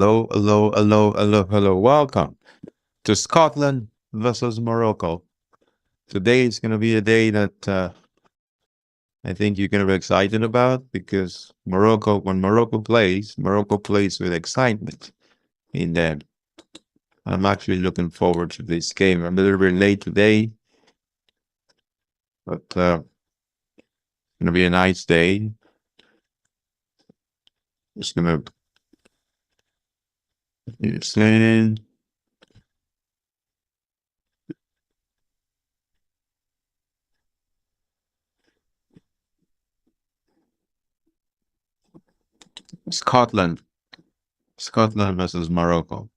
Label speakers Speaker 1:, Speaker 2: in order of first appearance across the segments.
Speaker 1: Hello, hello, hello, hello, hello. Welcome to Scotland versus Morocco. Today is going to be a day that I think you're going to be excited about because when Morocco plays with excitement in them. I'm actually looking forward to this game. I'm a little bit late today, but it's going to be a nice day. It's going to be saying Scotland, Scotland versus Morocco.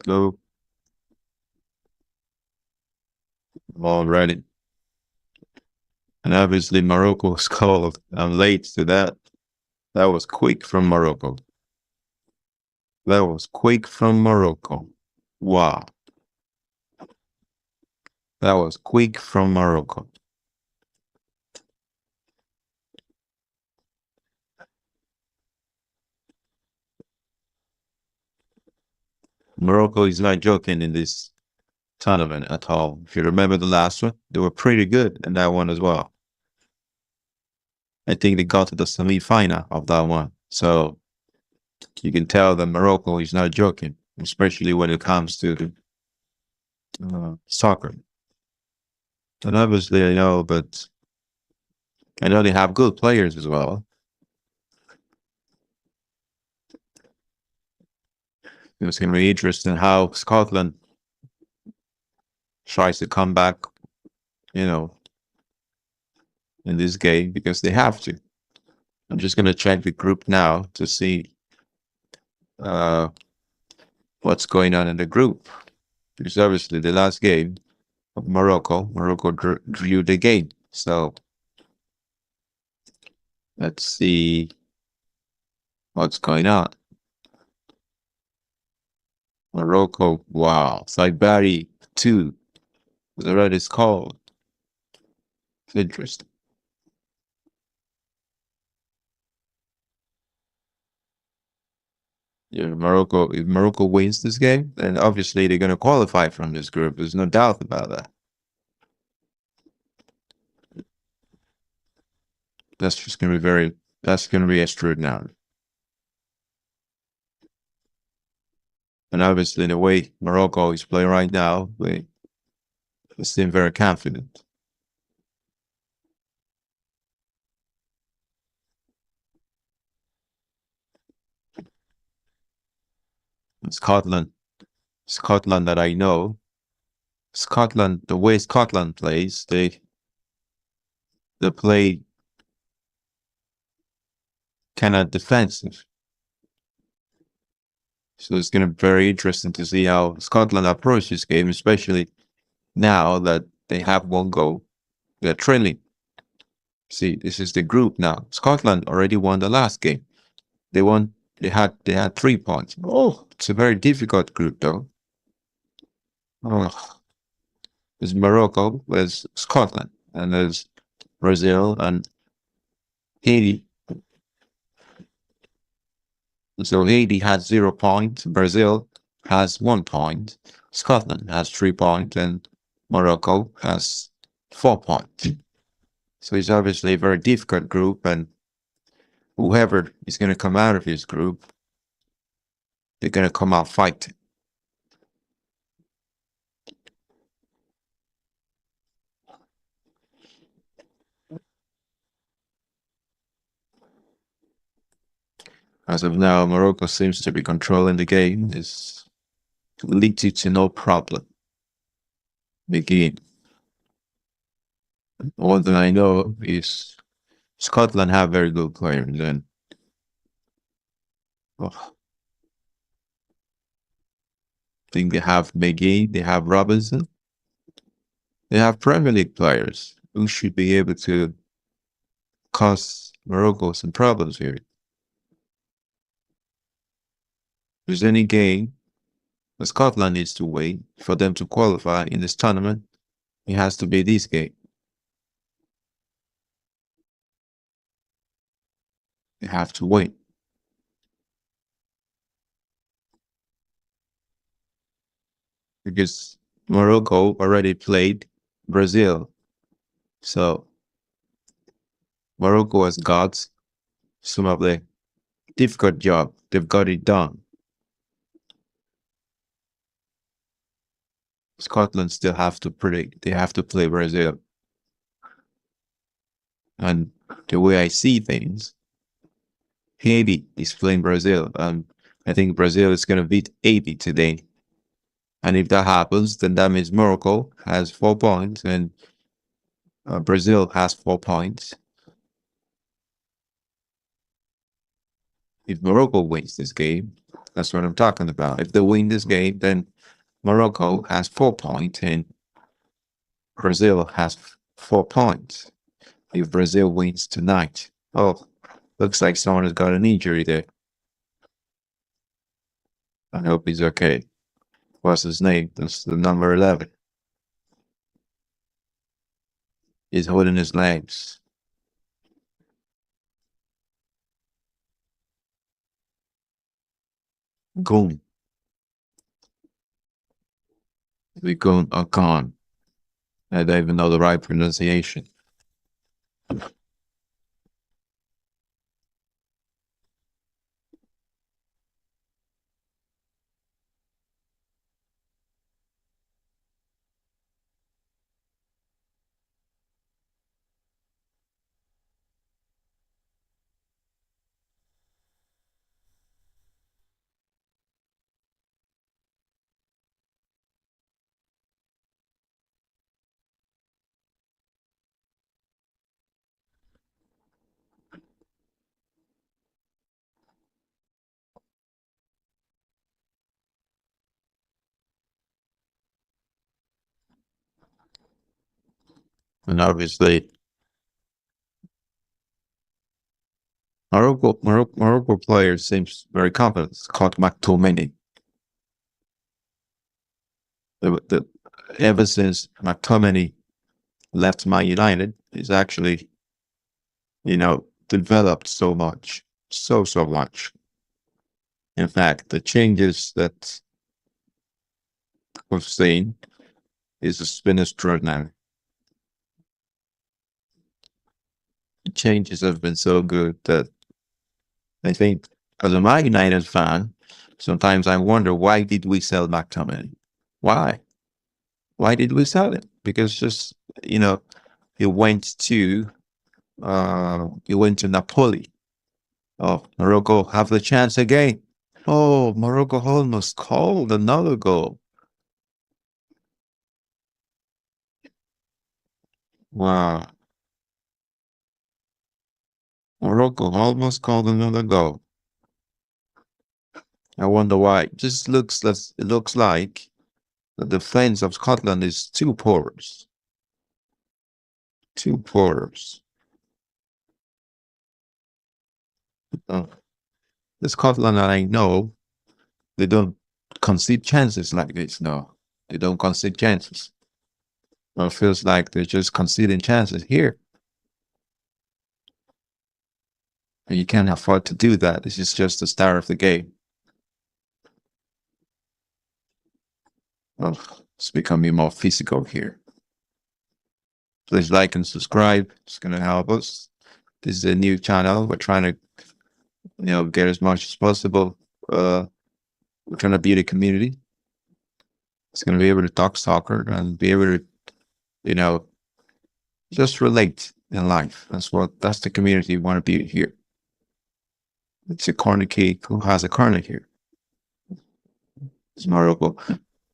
Speaker 1: Go already. And obviously Morocco scored. I'm late to that. That was quick from Morocco. That was quick from Morocco. Wow. That was quick from Morocco. Morocco is not joking in this tournament at all. If you remember the last one, they were pretty good in that one as well. I think they got to the semi-final of that one. So you can tell that Morocco is not joking, especially when it comes to soccer. And obviously, I know, but I know they have good players as well. It's going to be interesting how Scotland tries to come back, you know, in this game because they have to. I'm just going to check the group now to see uh, what's going on in the group. Because obviously the last game of Morocco drew the game. So let's see what's going on. Morocco, wow. Saibari 2 was already scored. It's interesting. Yeah, if Morocco wins this game, then obviously they're going to qualify from this group. There's no doubt about that. That's just going to be that's going to be extraordinary. And obviously, the way Morocco is playing right now, they seem very confident. Scotland, Scotland that I know, Scotland, the way Scotland plays, they play kind of defensive. So it's going to be very interesting to see how Scotland approach this game, especially now that they have one goal. They're trailing. See, this is the group now. Scotland already won the last game. They won. They had 3 points. Oh, it's a very difficult group though. Oh, there's Morocco, there's Scotland, and there's Brazil and Haiti. So Haiti has 0 points, Brazil has 1 point, Scotland has 3 points, and Morocco has 4 points. So it's obviously a very difficult group, and whoever is going to come out of this group, they're going to come out fighting. As of now, Morocco seems to be controlling the game. This leads you to no problem. Begin. All that I know is Scotland have very good players, and oh, I think they have McGee, they have Robinson, they have Premier League players who should be able to cause Morocco some problems here. If there's any game that Scotland needs to win for them to qualify in this tournament, it has to be this game. You have to win because Morocco already played Brazil. So Morocco has got some of the difficult job. They've got it done. Scotland still have to predict. They have to play Brazil. And the way I see things, Haiti is playing Brazil. I think Brazil is going to beat Haiti today. And if that happens, then that means Morocco has 4 points and Brazil has 4 points. If Morocco wins this game, that's what I'm talking about. If they win this game, then Morocco has 4 points and Brazil has 4 points. If Brazil wins tonight, oh, looks like someone has got an injury there. I hope he's okay. What's his name? That's the number 11. He's holding his legs. Goon. We goon a con. I don't even know the right pronunciation. And obviously, Morocco player seems very confident. It's called McTominay. The, ever since McTominay left Man United, he's actually, developed so much. So much. In fact, the changes that we've seen is been extraordinary. The changes have been so good that I think, as a Man United fan, sometimes I wonder why did we sell McTominay? Why? Why did we sell him? Because just you know, he went to Napoli. Oh, Morocco have the chance again. Oh, Morocco almost called another goal. Wow, Morocco almost called another goal. I wonder why. It looks like the defense of Scotland is too porous. Too porous. Uh, the Scotland that I know, they don't concede chances like this. No, they don't concede chances. It feels like they're just conceding chances here. And you can't afford to do that. This is just the start of the game. Well, it's becoming more physical here. Please like and subscribe. It's going to help us. This is a new channel. We're trying to, get as much as possible. We're trying to build a community. It's going to be able to talk soccer and be able to, you know, just relate in life. That's the community we want to be here. It's a corner kick. Who has a corner here? It's Morocco.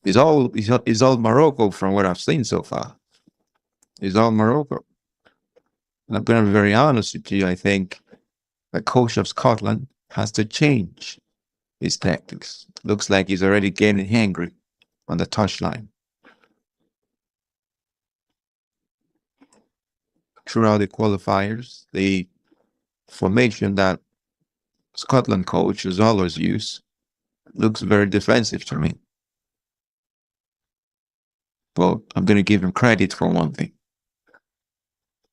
Speaker 1: It's all Morocco from what I've seen so far. It's all Morocco. And I'm going to be very honest with you. I think the coach of Scotland has to change his tactics. Looks like he's already getting hangry on the touchline. Throughout the qualifiers, the formation that Scotland coach has always used looks very defensive to me. Well, I'm going to give him credit for one thing.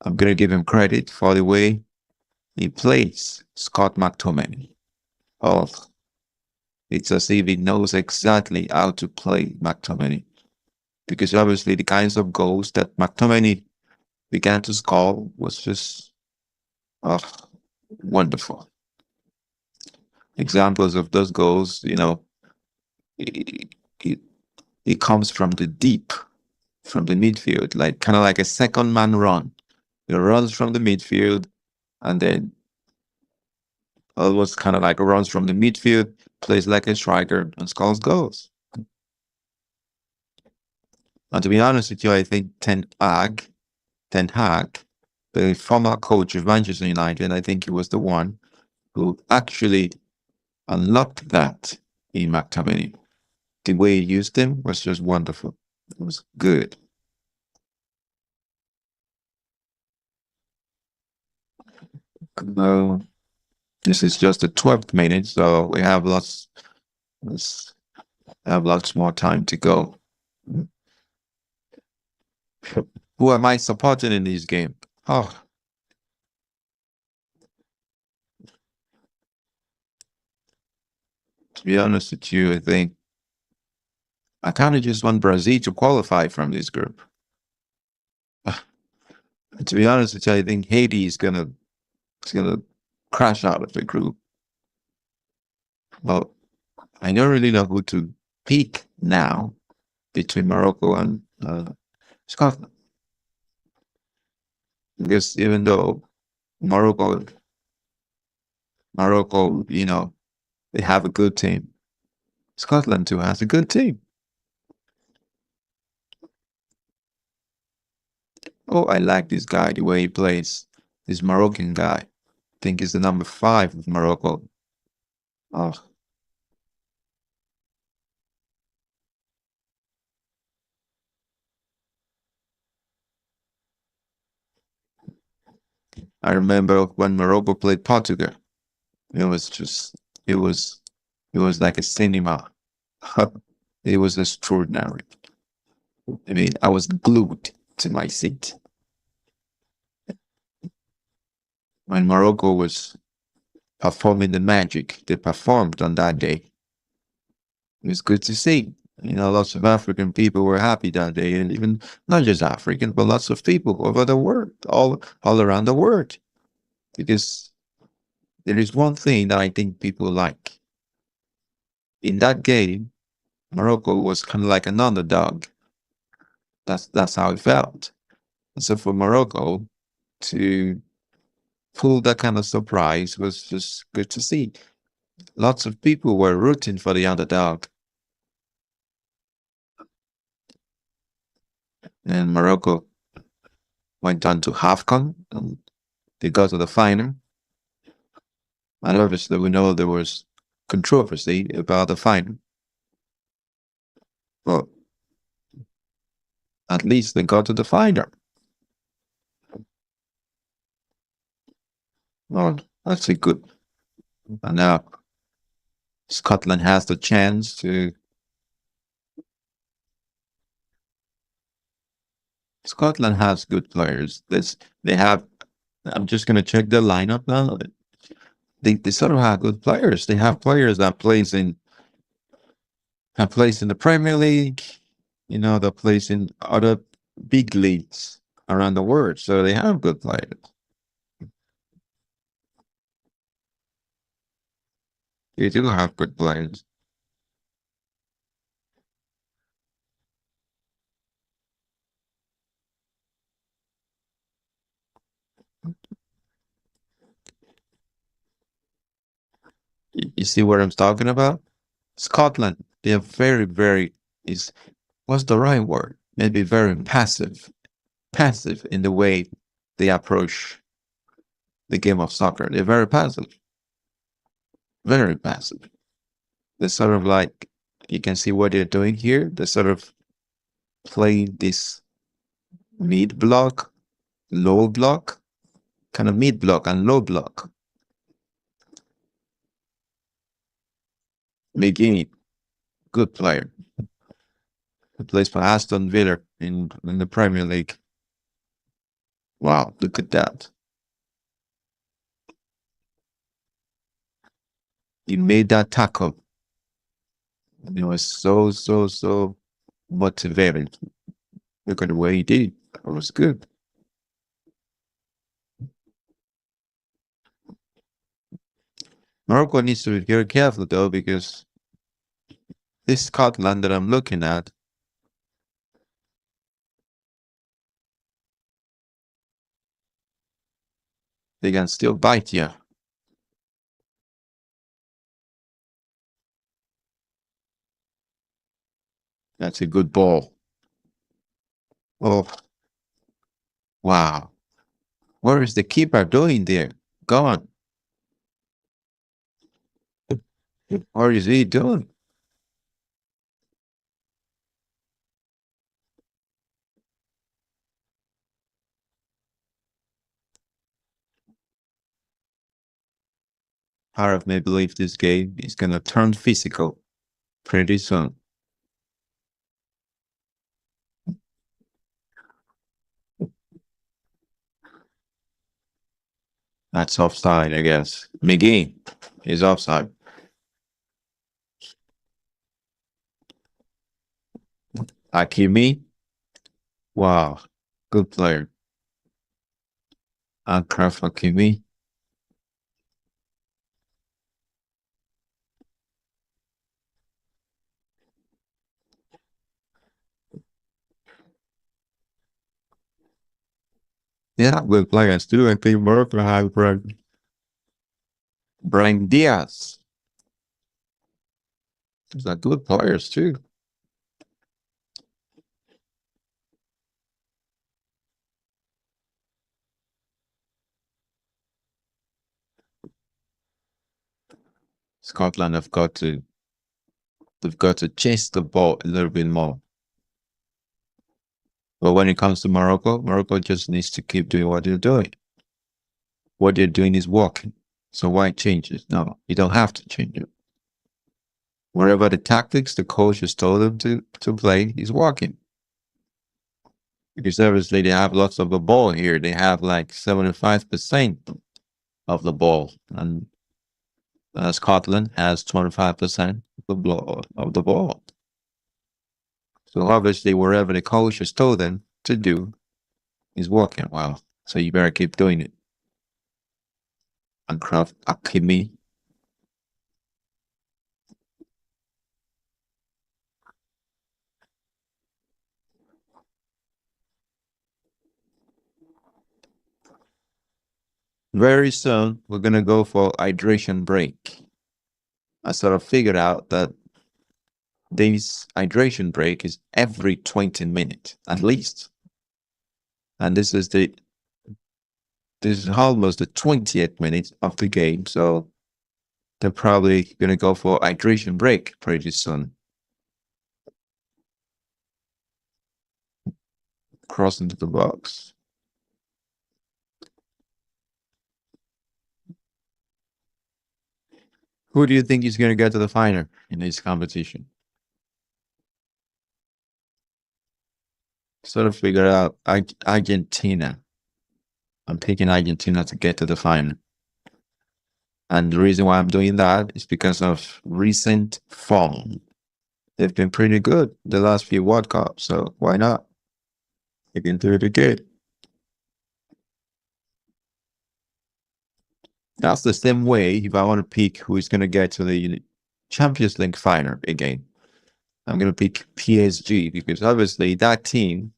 Speaker 1: I'm going to give him credit for the way he plays Scott McTominay. Oh, it's as if he knows exactly how to play McTominay. Because obviously the kinds of goals that McTominay began to score was just oh, wonderful. Examples of those goals, it, it, it comes from the deep, from the midfield, like kind of like a second man run. He runs from the midfield and then almost kind of like runs from the midfield, plays like a striker and scores goals. And to be honest with you, I think Ten Hag, the former coach of Manchester United, I think he was the one who actually unlocked that in McTominay. The way he used him was just wonderful. It was good. No, this is just the 12th minute, so we have let's have lots more time to go. Who am I supporting in this game? Oh, to be honest with you, I think I kind of just want Brazil to qualify from this group. To be honest with you, I think Haiti is gonna crash out of the group. Well, I don't really know who to pick now between Morocco and Scotland. Because even though Morocco, Morocco, they have a good team. Scotland too has a good team. Oh, I like this guy, the way he plays. This Moroccan guy. I think he's the number 5 of Morocco. Oh, I remember when Morocco played Portugal. It was just, it was, it was like a cinema. It was extraordinary. I mean, I was glued to my seat when Morocco was performing the magic they performed on that day. It was good to see. Lots of African people were happy that day, and even not just African, but lots of people over the world, all around the world. Because there is one thing that I think people like. In that game, Morocco was kind of like an underdog. That's how it felt. And so for Morocco to pull that kind of surprise was just good to see. Lots of people were rooting for the underdog, and Morocco went on to HAFCON, and they got to the final. And obviously, we know there was controversy about the final, but at least they got to the final. Well, that's a good. And now Scotland has the chance to. Scotland has good players. They have. I'm just gonna check the lineup now. They sort of have good players. They have players that plays in the Premier League. That plays in other big leagues around the world. So they have good players. They do have good players. You see what I'm talking about? Scotland, they are very, very is what's the right word? Maybe very passive. Passive in the way they approach the game of soccer. They're very passive. Very passive. They're sort of like you can see what they're doing here. They sort of play this mid block, low block, kind of mid block and low block. McGinn, good player. He plays for Aston Villa in the Premier League. Wow, look at that. He made that tackle. And it was so motivating. Look at the way he did. It was good. Morocco needs to be very careful though, because this Scotland that I'm looking at, they can still bite you. That's a good ball. Oh, wow. What is the keeper doing there? Gone. What is he doing? Part of me believes this game is gonna turn physical pretty soon. That's offside, I guess. McGee is offside. Akimi, wow, good player. Akraf Akimi. Yeah, good players too. I think Morocco has Brian Diaz. These are good players too. Scotland have got to they've got to chase the ball a little bit more. But when it comes to Morocco, Morocco just needs to keep doing what they're doing. What they're doing is working. So why change it? No, you don't have to change it. Wherever the tactics the coach has told them to play is working. Because obviously they have lots of the ball here. They have like 75% of the ball. And Scotland has 25% of the ball. So obviously wherever the coach has told them to do is working well. So you better keep doing it. And Kraft Akimi. Very soon we're gonna go for hydration break. I sort of figured out that this hydration break is every 20 minutes at least. And this is almost the 20th minute of the game. So they're probably gonna go for hydration break pretty soon. Cross into the box. Who do you think is gonna get to the final in this competition? Sort of figured out Argentina. I'm picking Argentina to get to the final. And the reason why I'm doing that is because of recent form. They've been pretty good the last few World Cups, so why not? You can do it again. That's the same way if I want to pick who is going to get to the Champions League final again. I'm going to pick PSG because obviously that team,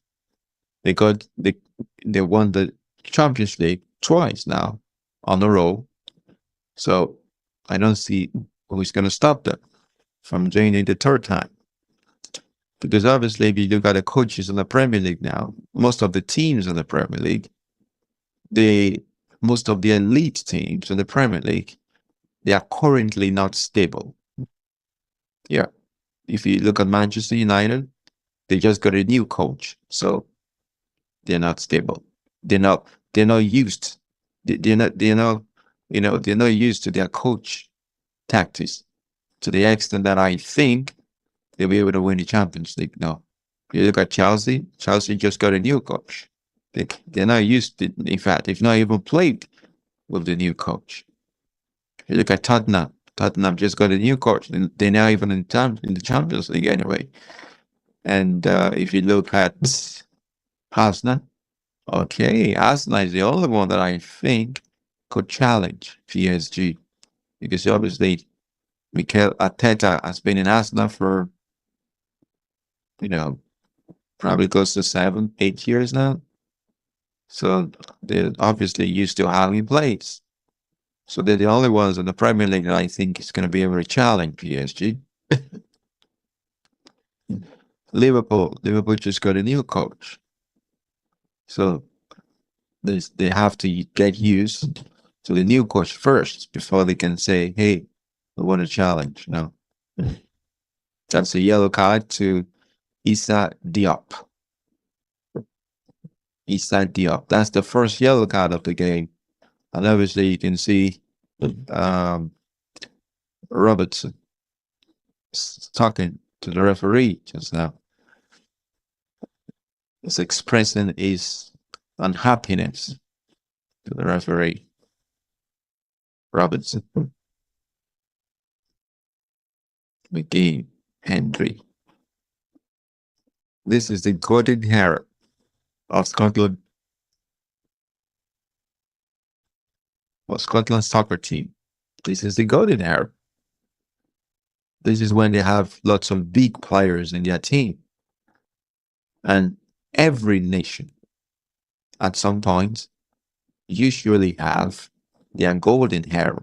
Speaker 1: they got they won the Champions League twice now on a row. So I don't see who's going to stop them from doing it the third time. Because obviously, if you look at the coaches in the Premier League now, most of the teams in the Premier League, they most of the elite teams in the Premier League, they are currently not stable. Yeah. If you look at Manchester United, they just got a new coach. So they're not stable. They're not used. They're not, they're not used to their coach tactics to the extent that I think they'll be able to win the Champions League. No. You look at Chelsea, Chelsea just got a new coach. They're not used to, in fact, they've not even played with the new coach. You look at Tottenham. Tottenham just got a new coach, and they're now even in the Champions League anyway. And if you look at Arsenal, okay, Arsenal is the only one that I think could challenge PSG because obviously Mikel Arteta has been in Arsenal for, you know, probably close to 7, 8 years now. So they're obviously used to how he plays. So they're the only ones in the Premier League that I think is going to be able to challenge PSG. Liverpool just got a new coach. So they have to get used to the new coach first before they can say, hey, we want a challenge. No. That's a yellow card to Issa Diop. Issa Diop. That's the first yellow card of the game. And obviously you can see um, Robertson talking to the referee just now. He's expressing his unhappiness to the referee. Robertson. McGee. Hendry. This is the golden hair of Scotland. Of Scotland's soccer team. This is the golden hair. This is when they have lots of big players in their team. And every nation at some point usually have their golden hair.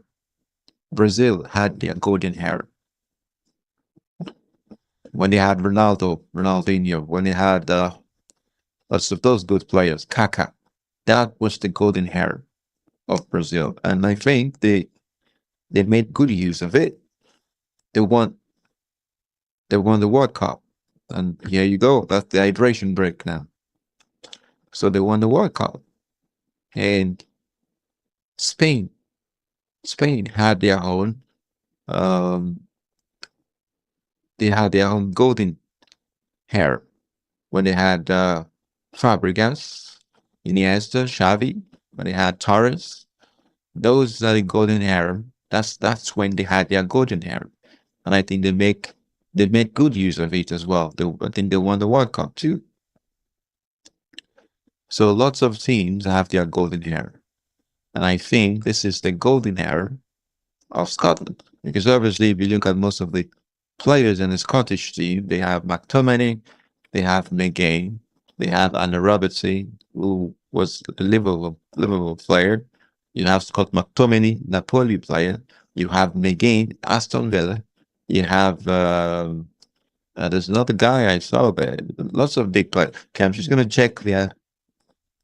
Speaker 1: Brazil had their golden hair. When they had Ronaldo, Ronaldinho, when they had lots of those good players, Kaká, that was the golden hair of Brazil. And I think they made good use of it. They won the World Cup. And here you go. That's the hydration break now. So they won the World Cup. And Spain had their own golden hair when they had Fabregas, Iniesta, Xavi, when they had Torres. Those are the golden hair. That's when they had their golden hair. And I think they made good use of it as well. I think they won the World Cup too. So lots of teams have their golden hair. And I think this is the golden hair of Scotland. Because obviously, if you look at most of the players in the Scottish team, they have McTominay, they have McGain, they have Anna Robertson, who was a Liverpool player. You have Scott McTominay, Napoli player. You have McGain, Aston Villa. You have there's another guy I saw there. Lots of big players. Okay, I'm just gonna check the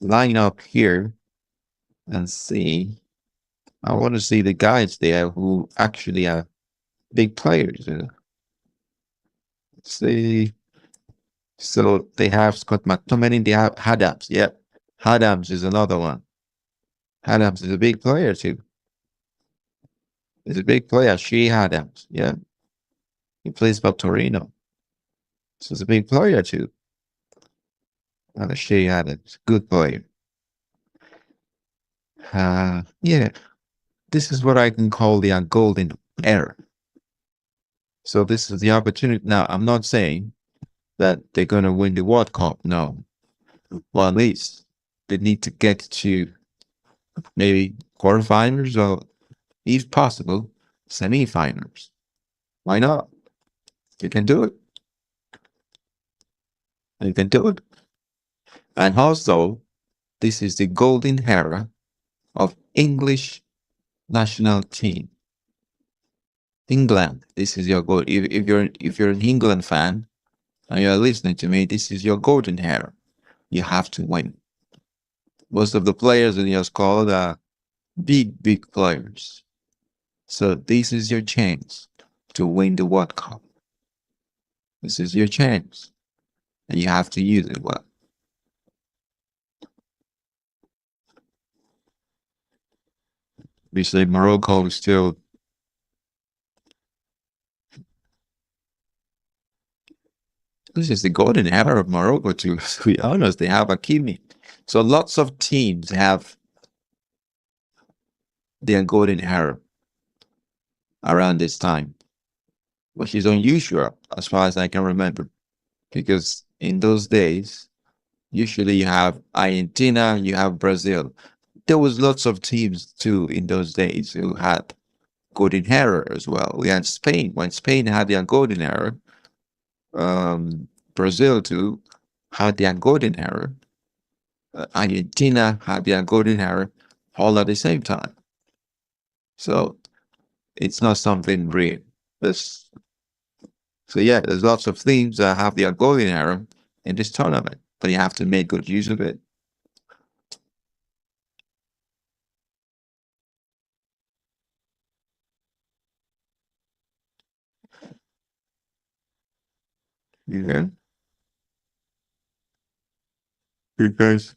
Speaker 1: lineup here and see. I want to see the guys there who actually are big players. See, so they have Scott McTominay. They have Adams. Yep, Adams is another one. Adams is a big player too. He's a big player. Shea Adams. Yeah, he plays for Torino. So he's a big player too. And Shea Adams, good player. Yeah, this is what I can call the golden era. So this is the opportunity. Now, I'm not saying that they're going to win the World Cup. No. Well, at least they need to get to maybe quarterfinals or, if possible, semifinals. Why not? You can do it. You can do it. And also, this is the golden era of English national team. England, this is your goal. If you're an England fan and you're listening to me, this is your golden era. You have to win. Most of the players in your squad are big players. So this is your chance to win the World Cup. This is your chance. And you have to use it well. Obviously, Morocco is still. This is the golden era of Morocco, to be honest. They have Hakimi. So lots of teams have their golden era. around this time, which is unusual as far as I can remember, because in those days, usually you have Argentina, you have Brazil. There was lots of teams too in those days who had golden era as well. We had Spain. When Spain had their golden era, Brazil too had their golden era. Argentina had their golden era all at the same time. So it's not something real. This, so yeah, there's lots of teams that have their golden era in this tournament, but you have to make good use of it. Yeah, because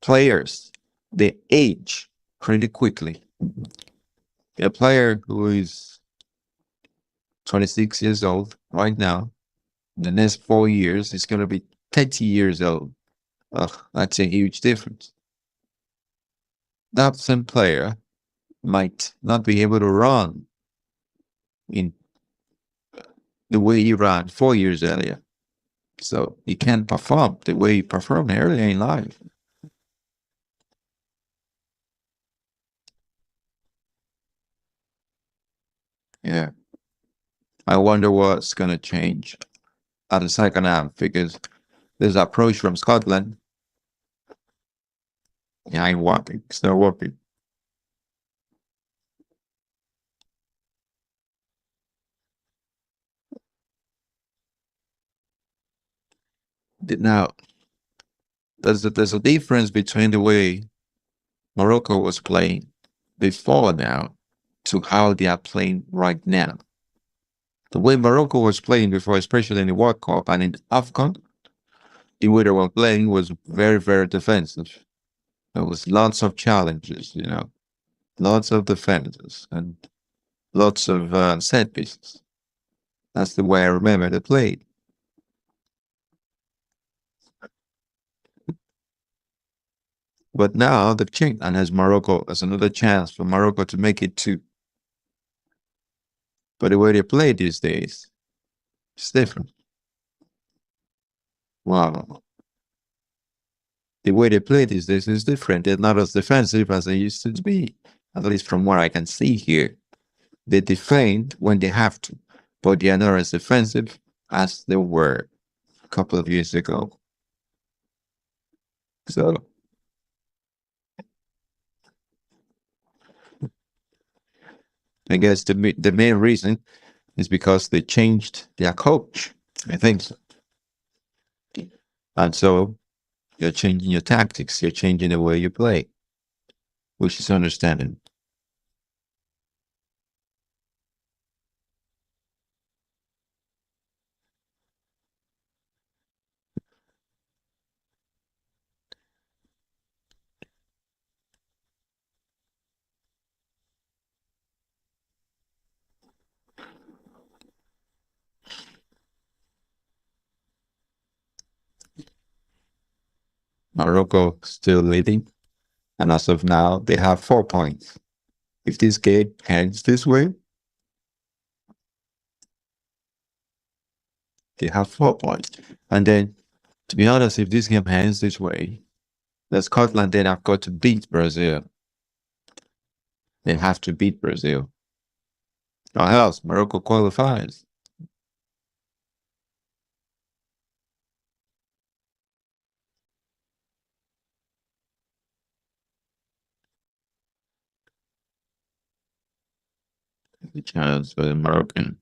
Speaker 1: players they age pretty quickly. A player who is 26 years old right now, in the next 4 years, is going to be 30 years old. Ugh, that's a huge difference. That same player might not be able to run in the way he ran 4 years earlier. So he can't perform the way he performed earlier in life. Yeah. I wonder what's going to change at the second half because this approach from Scotland, yeah, ain't working. It's not working. Now, there's a difference between the way Morocco was playing before now to how they are playing right now. The way Morocco was playing before, especially in the World Cup and in AFCON, the way they were playing was very, very defensive. There was lots of challenges, lots of defenses and lots of set pieces. That's the way I remember they played. But now they've changed, and as Morocco, as another chance for Morocco to make it too. But the way they play these days, it's different. Wow. The way they play these days is different. They're not as defensive as they used to be, at least from what I can see here. They defend when they have to, but they are not as defensive as they were a couple of years ago. So I guess the main reason is because they changed their coach. I think so. And so you're changing your tactics, you're changing the way you play, which is understanding. Morocco still leading, and as of now, they have 4 points. If this game ends this way, they have 4 points. And then, to be honest, if this game ends this way, then Scotland then have got to beat Brazil. They have to beat Brazil. Or else Morocco qualifies. The chance for the Moroccan.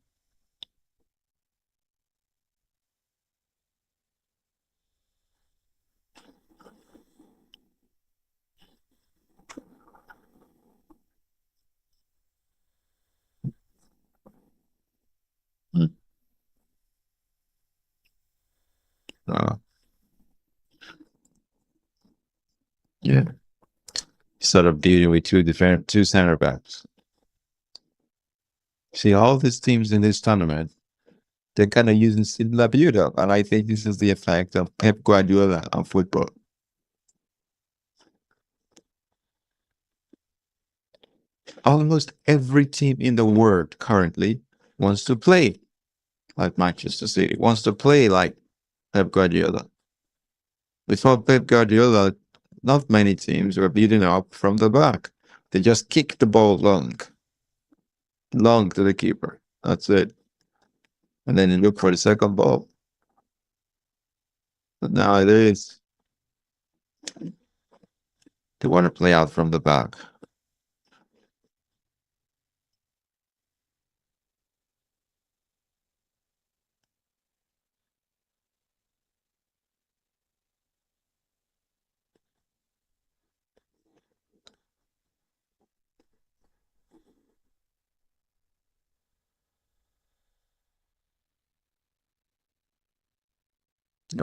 Speaker 1: Mm. Uh, yeah. Sort of dealing with two center backs. See, all these teams in this tournament, they're kind of using similar build up. And I think this is the effect of Pep Guardiola on football. almost every team in the world currently wants to play like Manchester City, wants to play like Pep Guardiola. Before Pep Guardiola, not many teams were beaten up from the back. They just kick the ball long to the keeper. That's it. And then you look for the second ball. But nowadays, they want to play out from the back.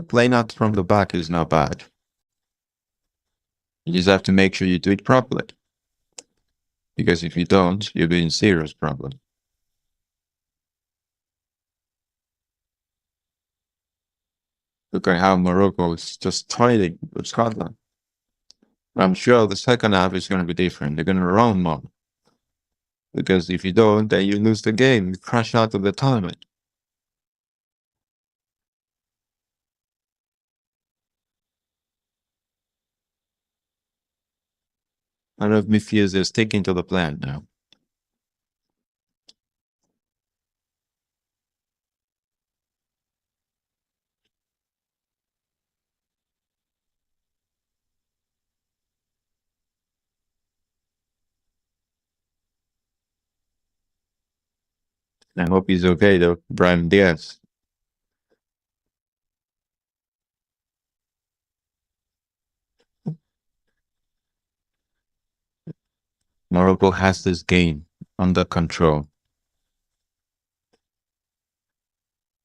Speaker 1: Playing out from the back is not bad. You just have to make sure you do it properly. Because if you don't, you'll be in serious problem. Look at how Morocco is just toiling with Scotland. I'm sure the second half is going to be different. They're going to run more. Because if you don't, then you lose the game. You crash out of the tournament. I don't know if midfield is sticking to the plan now. I hope he's okay though. Brian Diaz. Morocco has this game under control.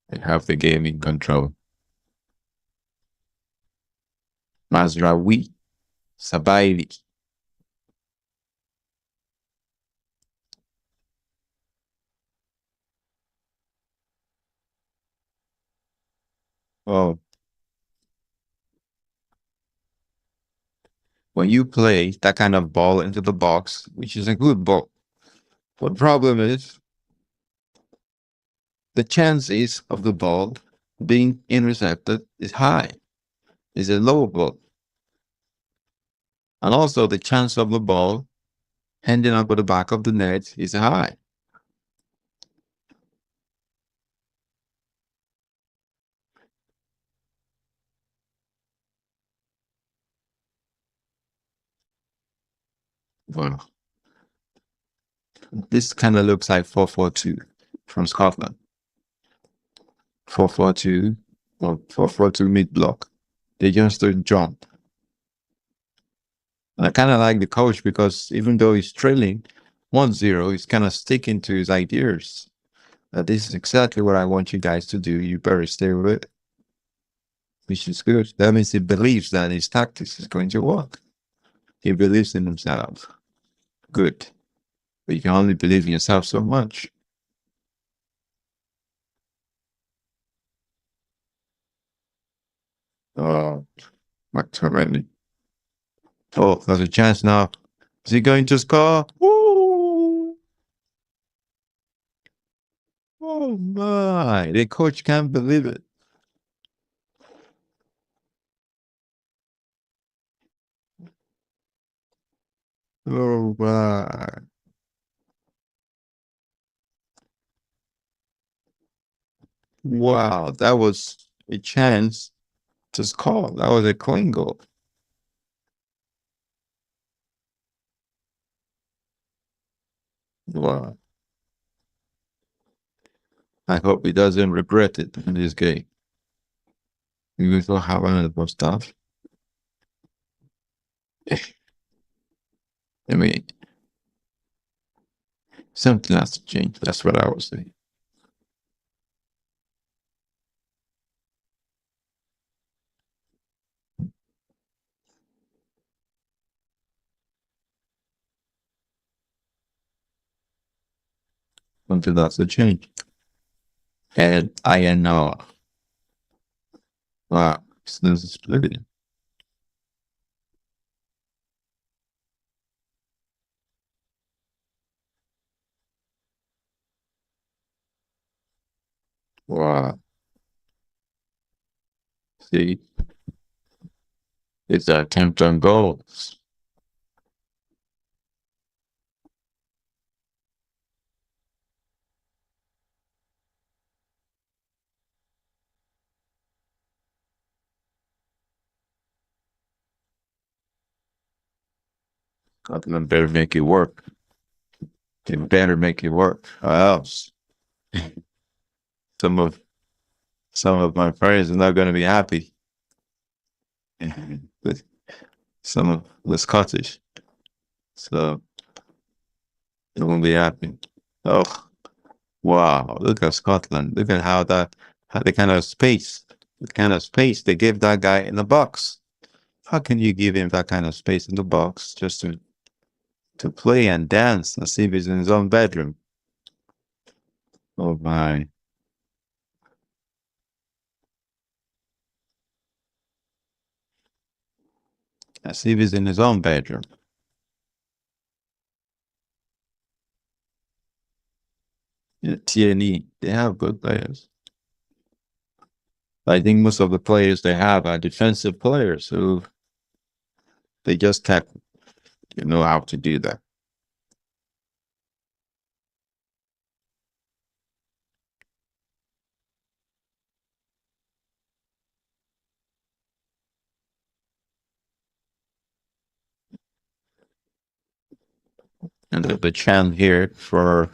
Speaker 1: They have the game in control. Mazraoui, Sabaili. Oh, when you play that kind of ball into the box, which is a good ball, what problem is the chances of the ball being intercepted is high. It's a low ball. And also the chance of the ball ending up at the back of the net is high. Well, this kind of looks like 4-4-2 from Scotland. 4-4-2 or 4-4-2 mid block. They just don't jump. And I kind of like the coach because even though he's trailing 1-0, he's kind of sticking to his ideas. That this is exactly what I want you guys to do. You better stay with it, which is good. That means he believes that his tactics is going to work. He believes in himself. Good. But you can only believe in yourself so much. Oh, McTominay. Oh, there's a chance now. Is he going to score? Woo! Oh my! The coach can't believe it. Oh my! Wow, that was a chance to score. That was a clean goal. Wow! I hope he doesn't regret it in this game. We will have another stuff. I mean, something has to change. That's what I was saying. Something has to change. And I know. Wow, this is splitting. Wow. See, it's an attempt on goals. Scotland better make it work. They better make it work, or else some of some of my friends are not going to be happy. But some of the Scottish, so they won't be happy. Oh, wow! Look at Scotland. Look at how the kind of space, the kind of space they give that guy in the box. How can you give him that kind of space in the box just to play and dance and see if he's in his own bedroom? Oh my! As if he's in his own bedroom. Yeah, TNE, they have good players. I think most of the players they have are defensive players who they just can't know how to do that. And the chant here for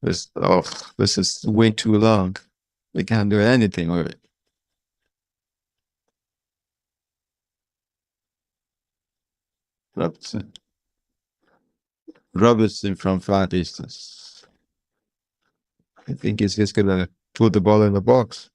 Speaker 1: this, oh, this is way too long. We can't do anything with it. Robertson, Robertson from far distance. I think he's just gonna put the ball in the box.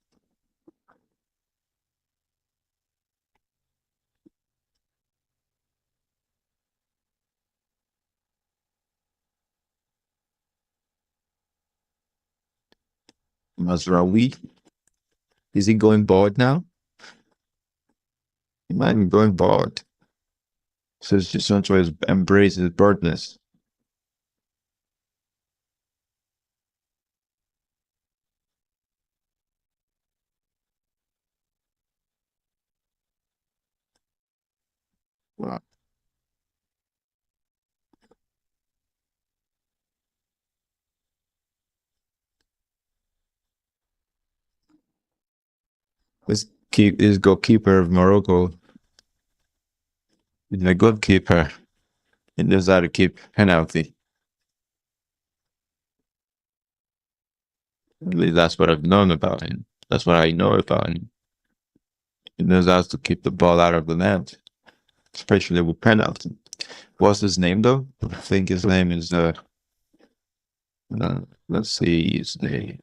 Speaker 1: Mazraoui, is he going bored now? He might be going bored. So it's just trying to embrace his birdness. Wow. This goalkeeper of Morocco is a good keeper. He knows how to keep penalty. At least that's what I've known about him. That's what I know about him. He knows how to keep the ball out of the net, especially with penalty. What's his name though? I think his name is let's see his name.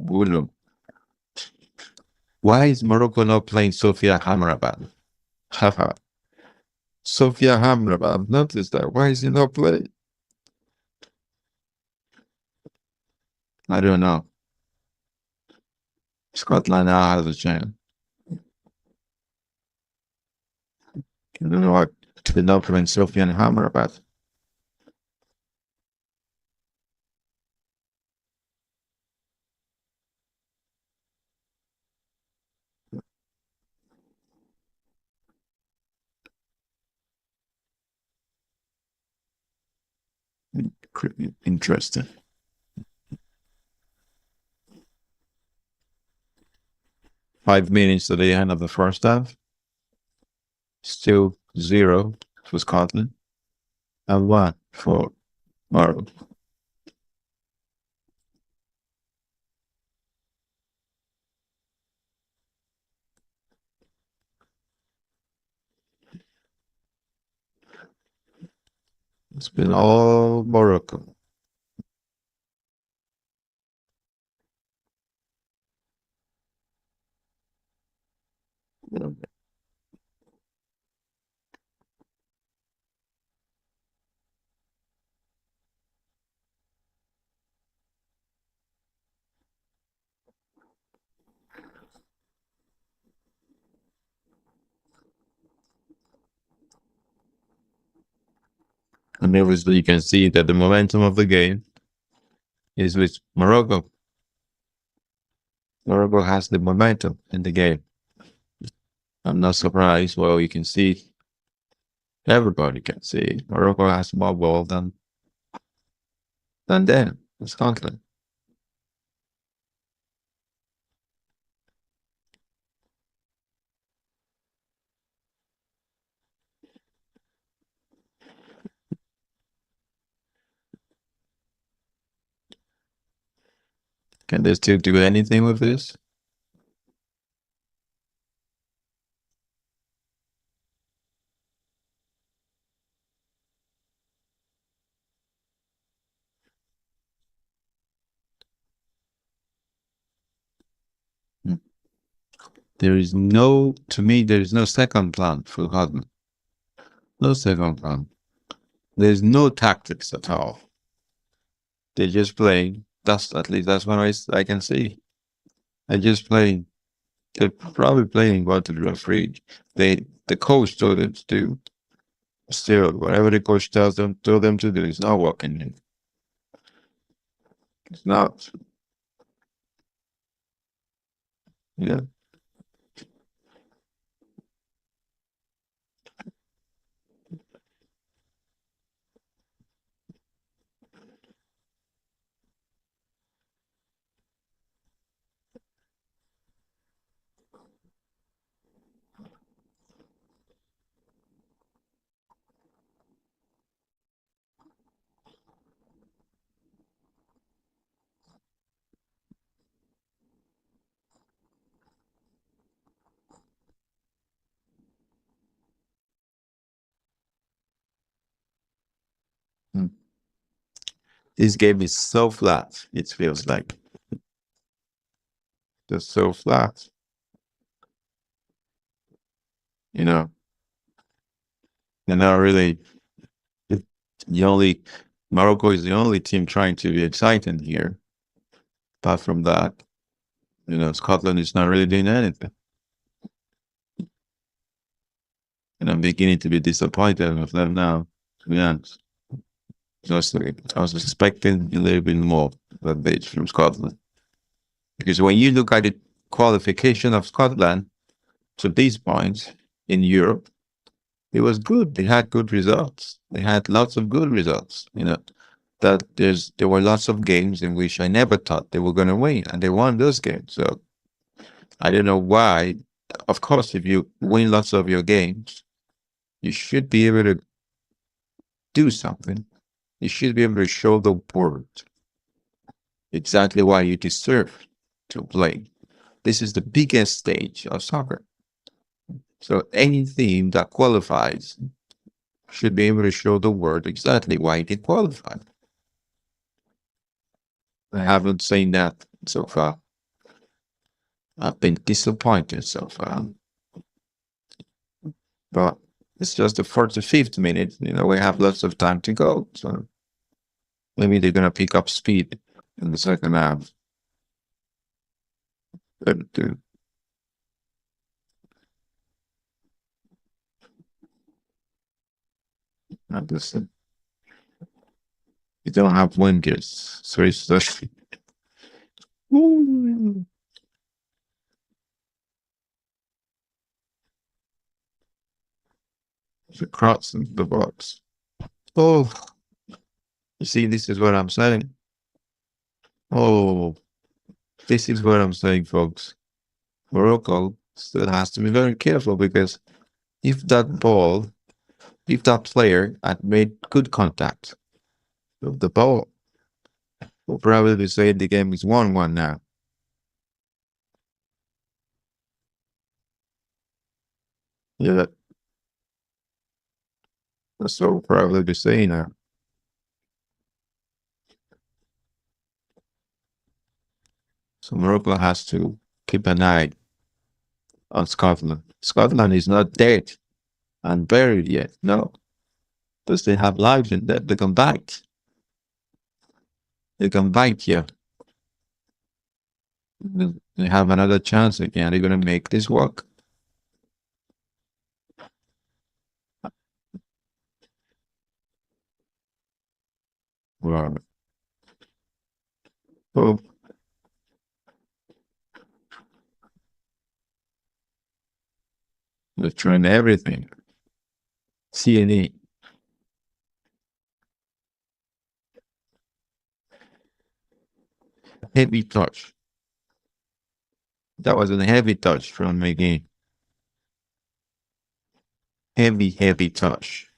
Speaker 1: William. Why is Morocco not playing Sofia Hamrabat? Haha. Sofia Hamrabat. I've noticed that. Why is he not playing? I don't know. Scotland now has a chance. I don't know what to know playing Sofia Hamrabat. Interesting. 5 minutes to the end of the first half. Still 0 for Scotland and 1 for Morocco. It's been all Morocco. And obviously, you can see that the momentum of the game is with Morocco. Morocco has the momentum in the game. I'm not surprised. Well, you can see, everybody can see, Morocco has more ball than them. It's Scotland. Can they still do anything with this? Hmm. There is no, to me, there is no second plan for Scotland. No second plan. There's no tactics at all. They're just playing. That's at least that's what I can see. They're just playing. They're probably playing what the referee. The coach told them to do. Still, whatever the coach told them to do, it's not working. It's not. Yeah. Mm. This game is so flat. It feels like just so flat. You know, they're not really the only. Morocco is the only team trying to be exciting here. Apart from that, Scotland is not really doing anything. And I'm beginning to be disappointed with them now, to be honest. Honestly, I was expecting a little bit more than this from Scotland. Because when you look at the qualification of Scotland to these points in Europe, it was good. They had good results. They had lots of good results. That there were lots of games in which I never thought they were going to win, and they won those games. So I don't know why. Of course, if you win lots of your games, you should be able to do something. You should be able to show the world exactly why you deserve to play. This is the biggest stage of soccer. So any team that qualifies should be able to show the world exactly why they qualified. I haven't seen that so far. I've been disappointed so far. But it's just the 45th minute. We have lots of time to go. So maybe they're going to pick up speed in the second half. But, not this, you don't have wingers. So it's just. The cross in the box. Oh, you see, this is what I'm saying. Oh, this is what I'm saying, folks. Morocco still has to be very careful because if that ball, if that player had made good contact with the ball, we'll probably say the game is 1-1 now. Yeah, that's what we'll probably be saying now. So Morocco has to keep an eye on Scotland. Scotland is not dead and buried yet. No, because they have lives in that. They can bite. They can bite you. They have another chance again. They're going to make this work. Well, oh, they're trying everything. CNE, heavy touch. That was a heavy touch from McGee. Heavy, heavy touch.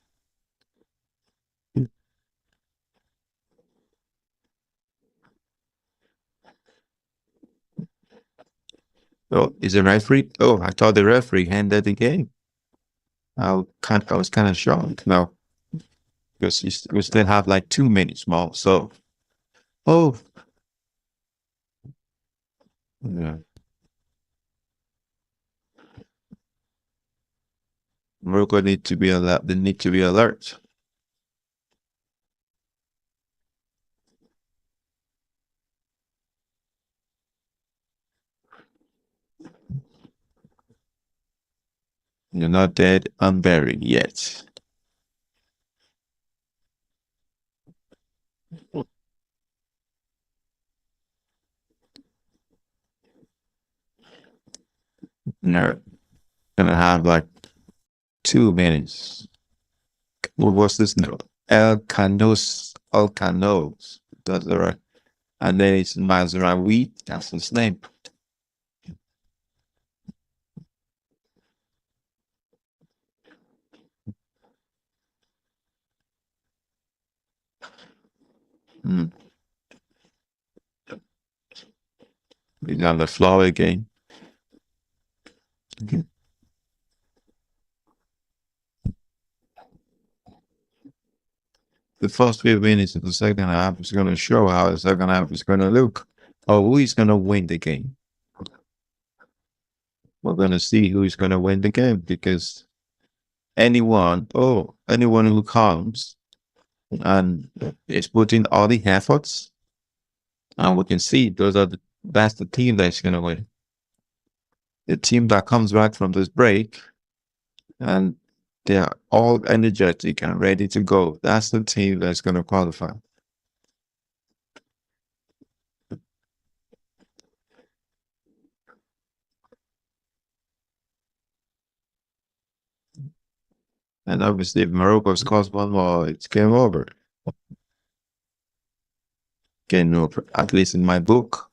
Speaker 1: Oh, is the referee? Oh, I thought the referee handed the game. I was kind of shocked. No, because we still have like 2 minutes more. So, oh, yeah. Morocco need to be alert. They need to be alert. You're not dead, unburied yet. No, gonna have like 2 minutes. What was this note? El Canos. That's all right. And then it's Mazraoui. That's his name. Mm. He's on the floor again. Okay. The first few minutes of the second half is going to show how the second half is going to look, or who is going to win the game. We're going to see who is going to win the game because anyone who comes and is putting all the efforts, and we can see that's the team that's going to win. The team that comes back from this break and they're all energetic and ready to go. That's the team that's going to qualify. And obviously, if Morocco scores one more, it's game over. Game over, at least in my book.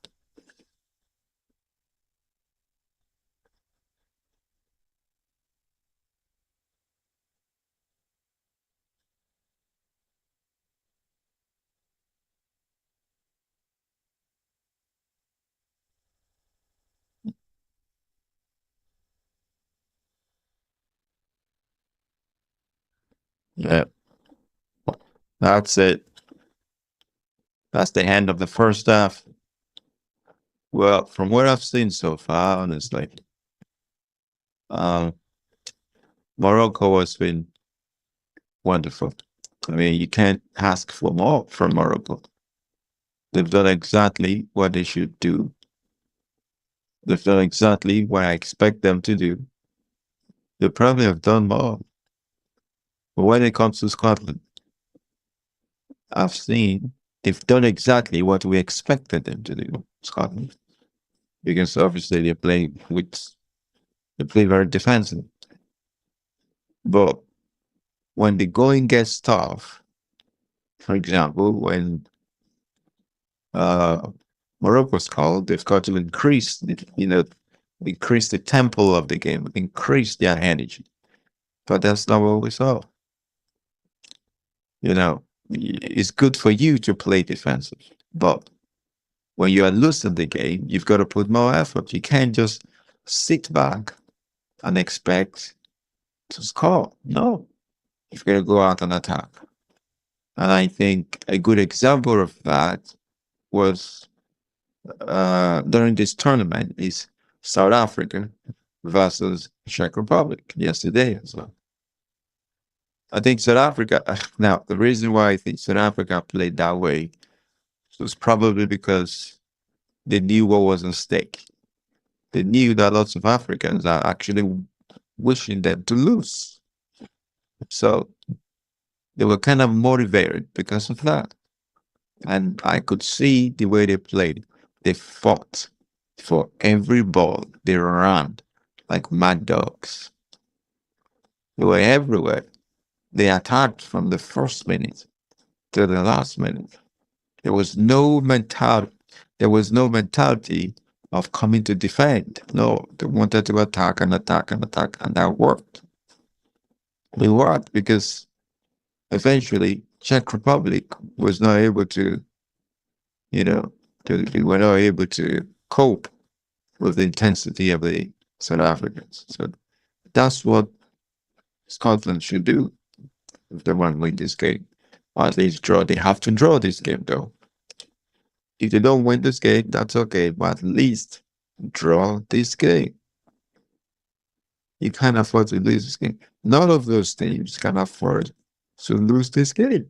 Speaker 1: Yeah, that's it. That's the end of the first half. Well, from what I've seen so far, honestly, um, Morocco has been wonderful. I mean, you can't ask for more from Morocco. They've done exactly what they should do. They've done exactly what I expect them to do. They probably have done more. But when it comes to Scotland, I've seen they've done exactly what we expected them to do. Scotland, because obviously they play very defensive. But when the going gets tough, for example, when uh, Morocco's called, they've got to increase the tempo of the game, increase their energy. But that's not what we saw. You know, it's good for you to play defensive, but when you are losing the game, you've got to put more effort. You can't just sit back and expect to score. No, you've got to go out and attack. And I think a good example of that was during this tournament is South Africa versus Czech Republic yesterday as well. I think South Africa, now the reason why I think South Africa played that way was probably because they knew what was at stake. They knew that lots of Africans are actually wishing them to lose. So they were kind of motivated because of that. And I could see the way they played. They fought for every ball. They ran like mad dogs. They were everywhere. They attacked from the first minute to the last minute. There was no mentality. There was no mentality of coming to defend. No, they wanted to attack and attack and attack, and that worked. It worked because eventually Czech Republic was not able to, you know, they were not able to cope with the intensity of the South Africans. So that's what Scotland should do if they want to win this game. Or at least draw. They have to draw this game, though. If they don't win this game, that's okay, but at least draw this game. You can't afford to lose this game. None of those teams can afford to lose this game.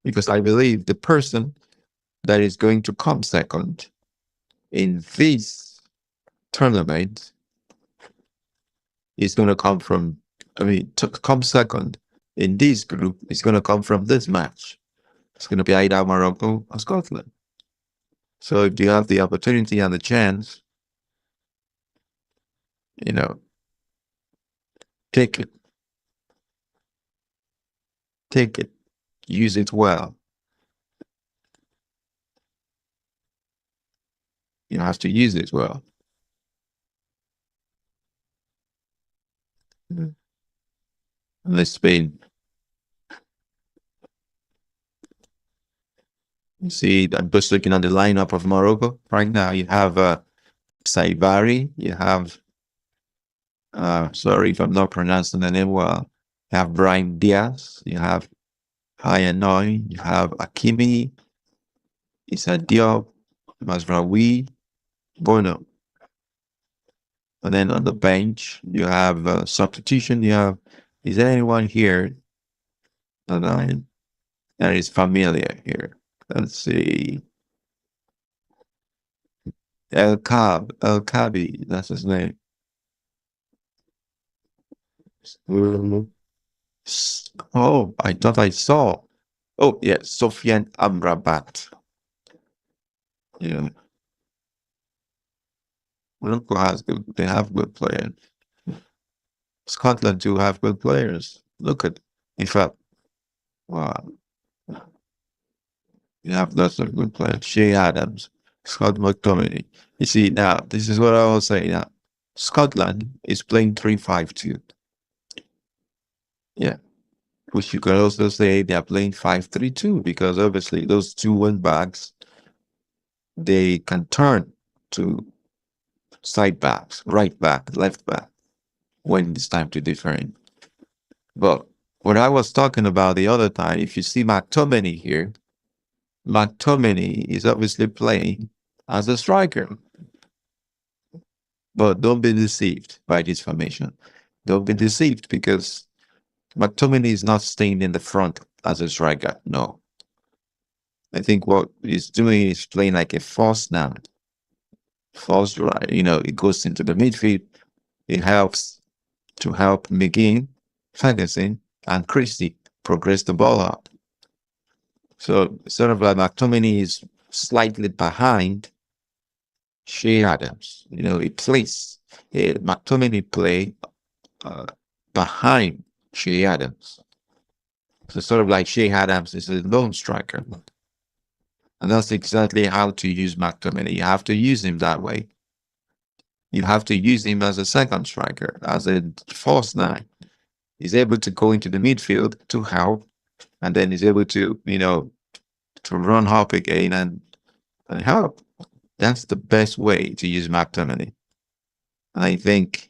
Speaker 1: Because I believe the person that is going to come second in this tournament is going to come from, to come second in this group is going to come from this match. It's going to be either Morocco or Scotland. So if you have the opportunity and the chance, you know, take it. Take it. Use it well. You have to use it well. Mm. And Spain. You see, I'm just looking at the lineup of Morocco right now. You have Saibari. You have, sorry if I'm not pronouncing the name well. You have Brian Diaz. You have Hayanoi. You have Akimi. Issa Diop. Mazraoui. Bono. And then on the bench, you have substitution. You have, is there anyone here that is familiar here? Let's see. El Kabi, that's his name. Mhm. Oh, I thought I saw. Oh, yeah, Sofiane Amrabat. Yeah, Morocco has good, they have good players. Scotland too have good players. Look at, in fact, wow, you have lots of good players. Shea Adams, Scott McTominay. You see, now, this is what I was saying. Now, Scotland is playing 3-5-2. Yeah. Which you could also say they're playing 5-3-2 because obviously those two wing backs, they can turn to side backs, right back, left back when it's time to defend. But what I was talking about the other time, if you see McTominay here, McTominay is obviously playing as a striker. But don't be deceived by this formation. Don't be deceived because McTominay is not staying in the front as a striker. No. I think what he's doing is playing like a false nine. False right. It goes into the midfield. It helps to help McGinn, Ferguson, and Christie progress the ball out. So sort of like McTominay is slightly behind Shea Adams. He plays McTominay play behind Shea Adams. So sort of like Shea Adams is a lone striker. And that's exactly how to use McTominay. You have to use him that way. You have to use him as a second striker, as a false nine. He's able to go into the midfield to help, and then he's able to, to run up again and help. That's the best way to use McTominay. I think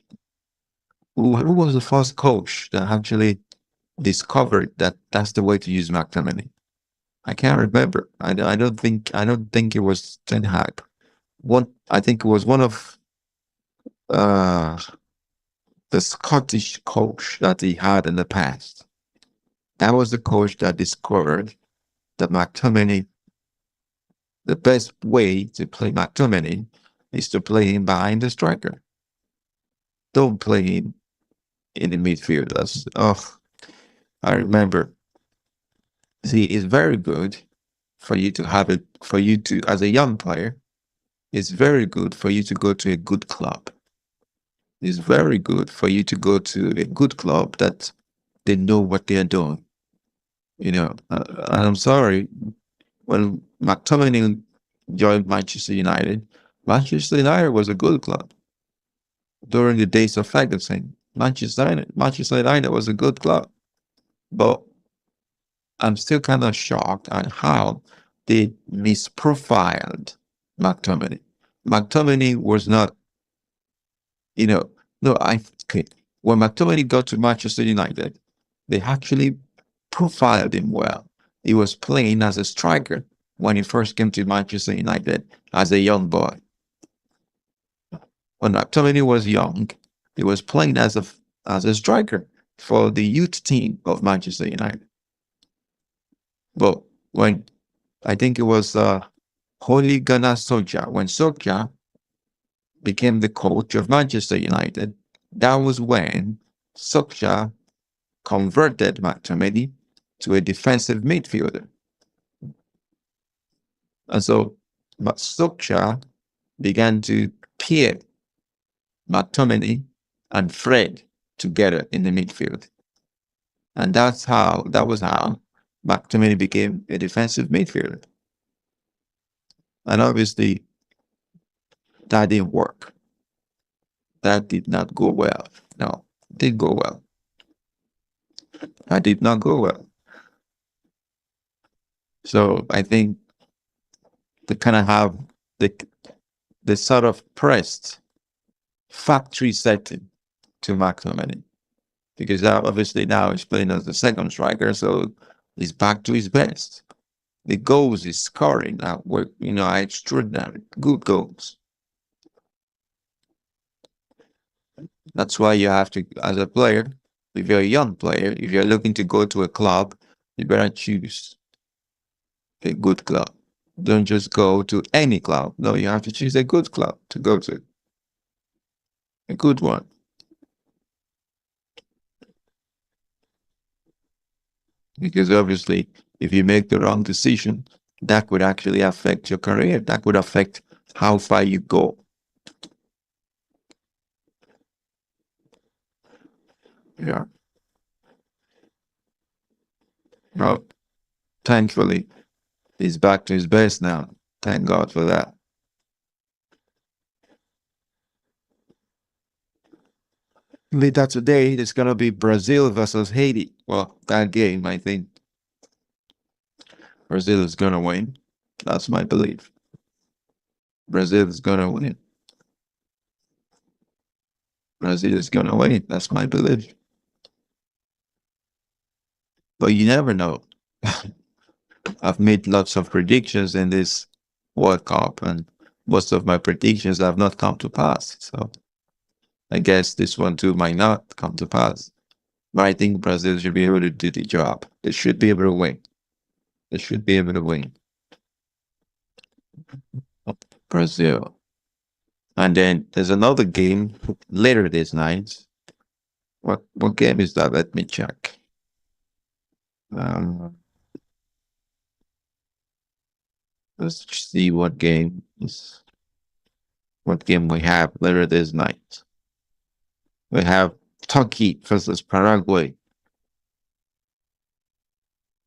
Speaker 1: who was the first coach that actually discovered that that's the way to use McTominay? I can't remember. I don't think it was Ten Hag. I think it was one of uh, the Scottish coach that he had in the past. That was the coach that discovered that McTominay, the best way to play McTominay is to play him behind the striker. Don't play him in the midfield. I remember. See, it's very good for you to have it, for you to, as a young player, it's very good for you to go to a good club. It's very good for you to go to a good club that they know what they're doing. And I'm sorry, when McTominay joined Manchester United, Manchester United was a good club during the days of Ferguson. Manchester United was a good club, but I'm still kind of shocked at how they misprofiled McTominay. McTominay was not, you know, no, okay. When McTominay got to Manchester United, they actually profiled him well. He was playing as a striker when he first came to Manchester United as a young boy. When McTominay was young, he was playing as a striker for the youth team of Manchester United. But when I think it was Holy Gunnar Solskjaer, when Solskjaer became the coach of Manchester United, that was when Solskjaer converted McTominay to a defensive midfielder. And so Solskjaer began to pair McTominay and Fred together in the midfield. And that was how McTominay became a defensive midfielder. And obviously that didn't work. That did not go well. No, it did go well. That did not go well. So I think they kind of have the sort of pressed factory setting to McTominay, because obviously now he's playing as the second striker, so he's back to his best. The goals he's scoring now were, extraordinary, good goals. That's why you have to, as a player, if you're a young player, if you're looking to go to a club, you better choose a good club. Don't just go to any club. No, you have to choose a good club to go to. A good one. Because obviously, if you make the wrong decision, that would actually affect your career. That would affect how far you go. Yeah. Well, thankfully, he's back to his best now. Thank God for that. Later today, it's going to be Brazil versus Haiti. Well, that game, I think Brazil is going to win. That's my belief. Brazil is going to win. Brazil is going to win. That's my belief. But you never know. I've made lots of predictions in this World Cup, and most of my predictions have not come to pass. So I guess this one too might not come to pass. But I think Brazil should be able to do the job. They should be able to win. They should be able to win. Brazil. And then there's another game later this night. What game is that? Let me check. Um, let's see what game we have later this night. We have Turkey versus Paraguay.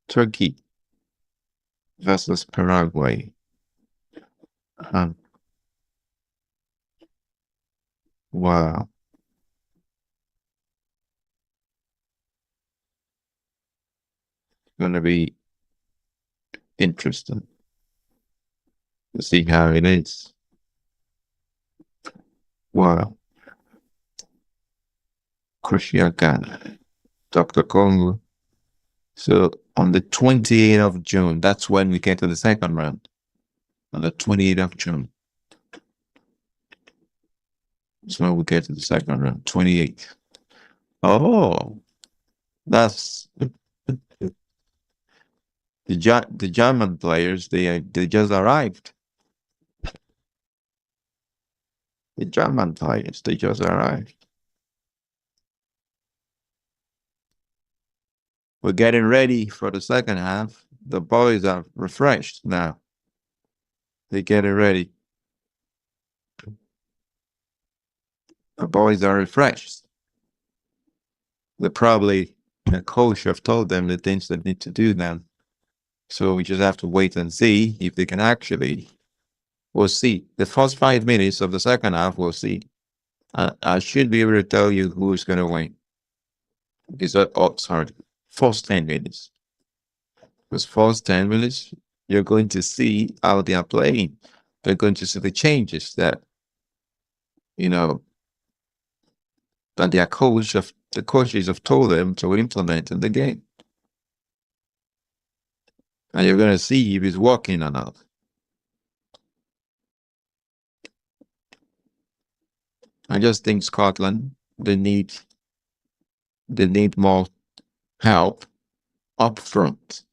Speaker 1: Turkey versus Paraguay. Um, wow. Gonna be interesting to see how it is. Wow. Croatia, Ghana, Dr. Congo. So on the 28th of June, that's when we get to the second round. On the 28th of June. That's when we get to the second round. 28th. Oh, that's the German players. They just arrived. The German players. They just arrived. We're getting ready for the second half. The boys are refreshed now. They're getting ready. The boys are refreshed. They probably the coach have told them the things they need to do now. So we just have to wait and see if they can actually. We'll see. The first 5 minutes of the second half, we'll see. I should be able to tell you who's going to win. Is that, oh, sorry, first 10 minutes. Because first 10 minutes, you're going to see how they are playing. You're going to see the changes that, you know, that the coaches have told them to implement in the game. And you're going to see if it's working or not. I just think Scotland, they need more help up front.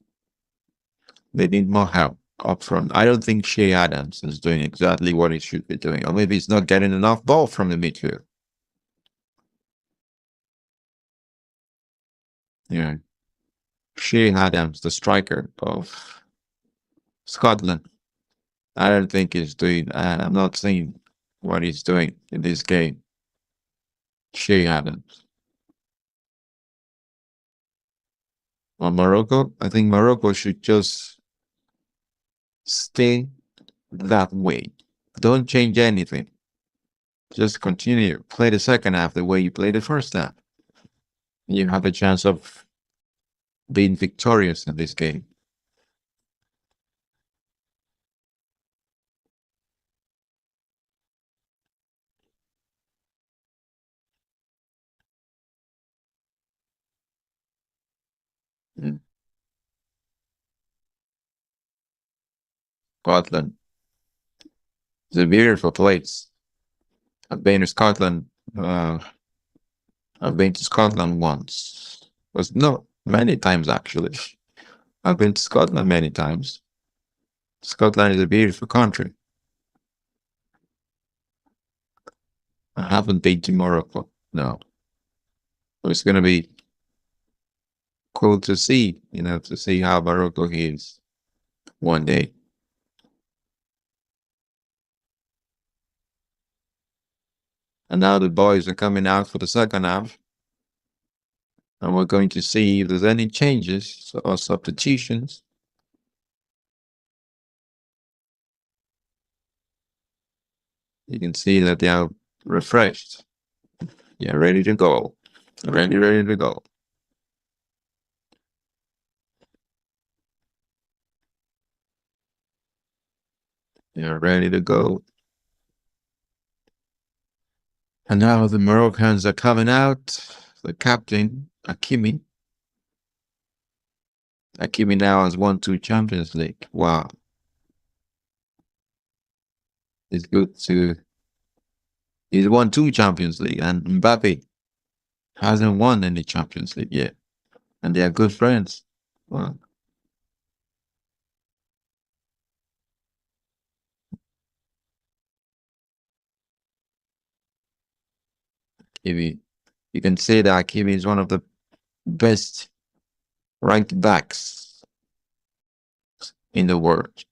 Speaker 1: They need more help up front. I don't think Shea Adams is doing exactly what he should be doing, or maybe he's not getting enough ball from the midfield. Yeah, Shea Adams, the striker of Scotland, I don't think he's doing. I'm not saying what he's doing in this game. Shea Adams. On Morocco, I think Morocco should just stay that way. Don't change anything. Just continue. Play the second half the way you played the first half. You have a chance of being victorious in this game. Mm. Scotland. It's a beautiful place. I've been to Scotland. I've been to Scotland once. Was no many times actually. I've been to Scotland many times. Scotland is a beautiful country. I haven't been to Morocco. No. It's gonna be cool to see, to see how Morocco is one day. And now the boys are coming out for the second half. And we're going to see if there's any changes or substitutions. You can see that they are refreshed. Yeah, ready to go. Ready to go. They're ready to go. And now the Moroccans are coming out. The captain, Hakimi. Hakimi now has won 2 Champions League. Wow. It's good to. He's won 2 Champions League, and Mbappe hasn't won any Champions League yet. And they are good friends. Wow. Hakimi. You can say that Hakimi is one of the best right backs in the world.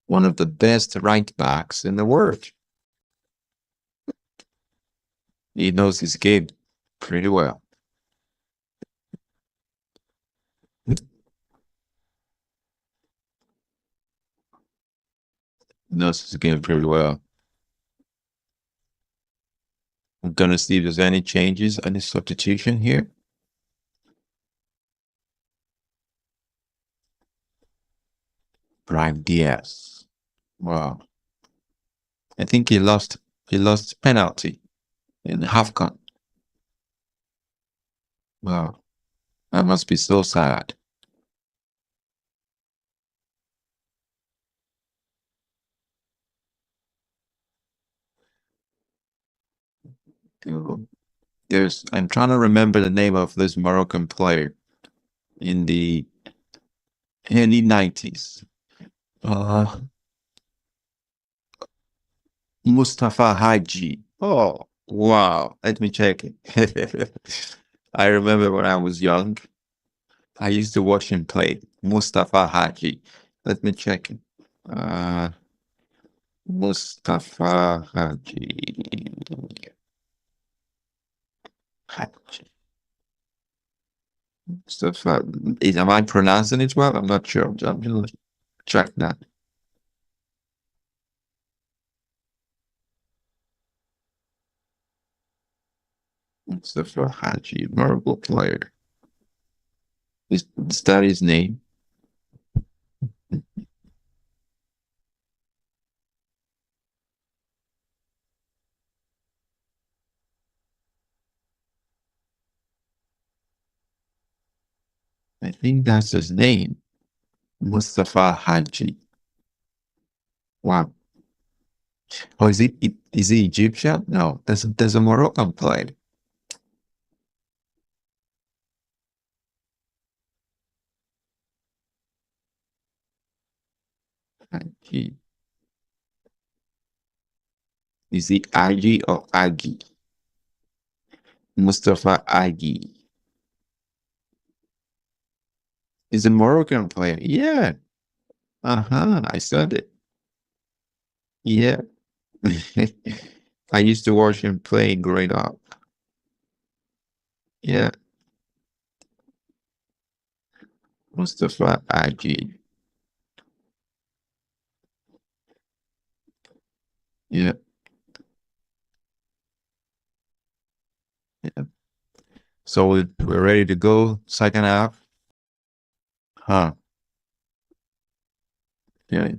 Speaker 1: One of the best right backs in the world. He knows his game pretty well. Knows his game pretty well. I'm gonna see if there's any changes, any substitution here. Brian Diaz. Wow. I think he lost penalty in the half cut. Wow. That must be so sad. I'm trying to remember the name of this Moroccan player in the 90s. Uh, Mustafa Haji. Oh, wow. Let me check it. I remember when I was young, I used to watch him play Mustafa Haji. Let me check. Uh, Mustafa Haji. Haji. Mustafa. Am I pronouncing it well? I'm not sure. I'm going to check that. Mustafa Haji, Morocco player. Is that his name? I think that's his name. Mustafa Haji. Wow. Oh, is he Egyptian? No, there's a Moroccan player. Haji. Is he Agi or Agi? Mustafa Agi. He's a Moroccan player. Yeah. Uh-huh. I said it. Yeah. I used to watch him play growing up. Yeah. Mustafa Agi. Yeah. Yeah. So we're ready to go. Second half. Huh. Yeah.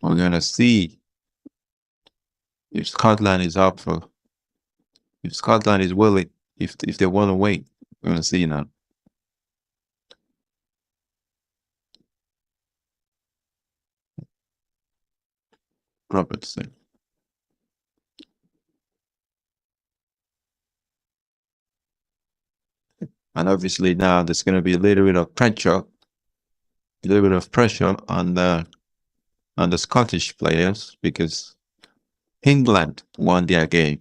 Speaker 1: We're gonna see if Scotland is up for if Scotland is willing, if they want to wait. We're gonna see now. Robertson. And obviously now there's gonna be a little bit of pressure, a little bit of pressure on the Scottish players because England won their game.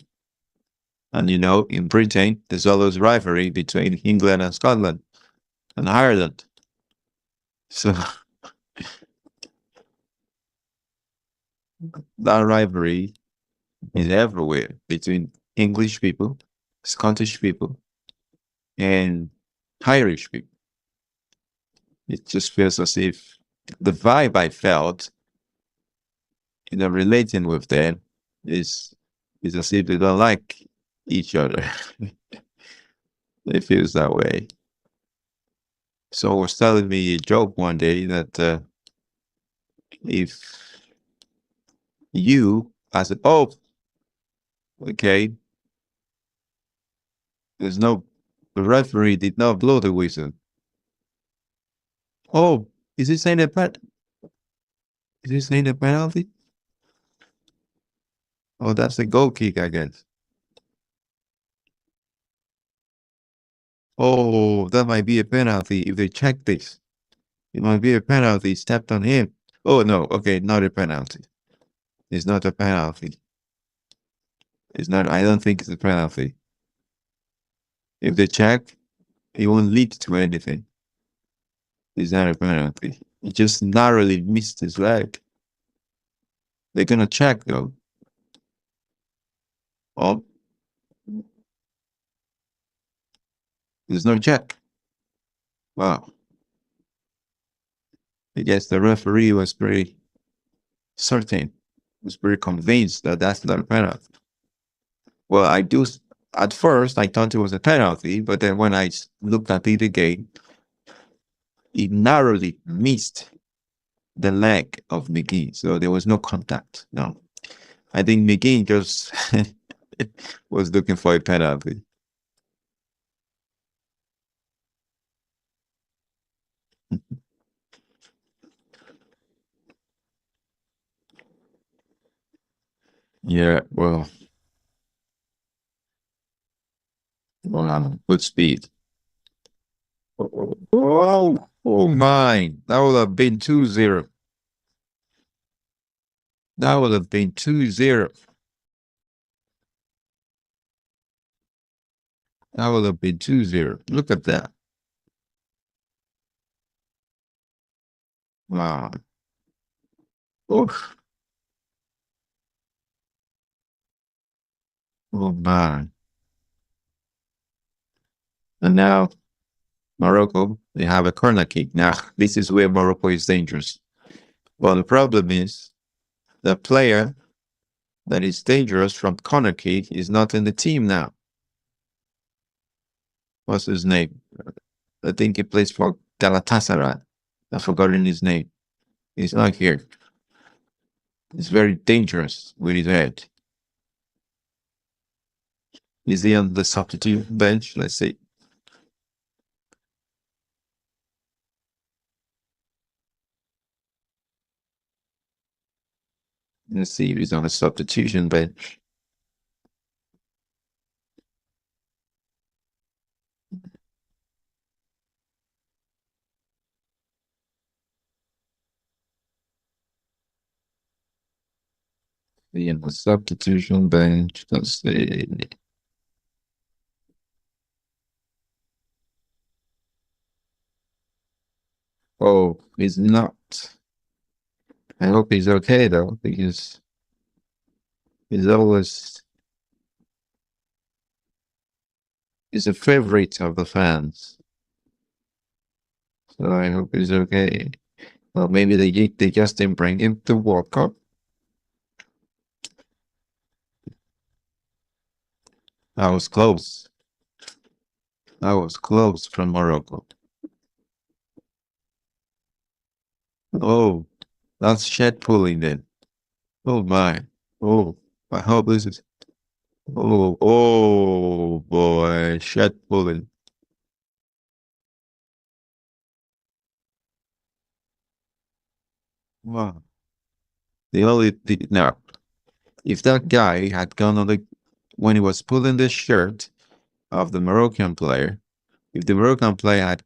Speaker 1: And you know, in Britain, there's always rivalry between England and Scotland and Ireland. So that rivalry is everywhere between English people, Scottish people, and Irish people. It just feels as if the vibe I felt, relating with them is is as if they don't like each other. It feels that way. So I was telling me a joke one day that if you, I said, oh, okay, there's no, the referee did not blow the whistle. Oh, is he saying a is he saying a penalty? Oh, that's a goal kick, I guess. Oh, that might be a penalty if they check this. It might be a penalty, stepped on him. Oh, no, okay, not a penalty. It's not a penalty. It's not, I don't think it's a penalty. If they check, it won't lead to anything. It's not a penalty. He just narrowly missed his leg. They're gonna check though. Oh, there's no check. Wow. I guess the referee was pretty certain, was pretty convinced that that's not a penalty. Well, at first, I thought it was a penalty, but then when I looked at it again, it narrowly missed the leg of McGee. So there was no contact. No. I think McGee just was looking for a penalty. Yeah, good speed. Oh my. That would have been 2-0. That would have been 2-0. That would have been 2-0. Look at that. Wow. Oof. Oh, man. And now Morocco, they have a corner kick. Now, this is where Morocco is dangerous. Well, the problem is the player that is dangerous from corner kick is not in the team now. What's his name? I think he plays for Galatasaray. I've forgotten his name. He's not here. He's very dangerous with his head. Is he on the substitute bench? Let's see. Let's see if he's on the substitution bench. He on the substitution bench. Let's see. Oh, he's not. I hope he's okay though, because he's always he's a favorite of the fans. So I hope he's okay. Well, maybe they just didn't bring him to World Cup. I was close. I was close from Morocco. Oh, that's shed pulling then. Oh my. Oh, I hope this is. Oh boy, shed pulling. Wow. Now, if that guy had gone on the when he was pulling the shirt of the Moroccan player, if the Moroccan player had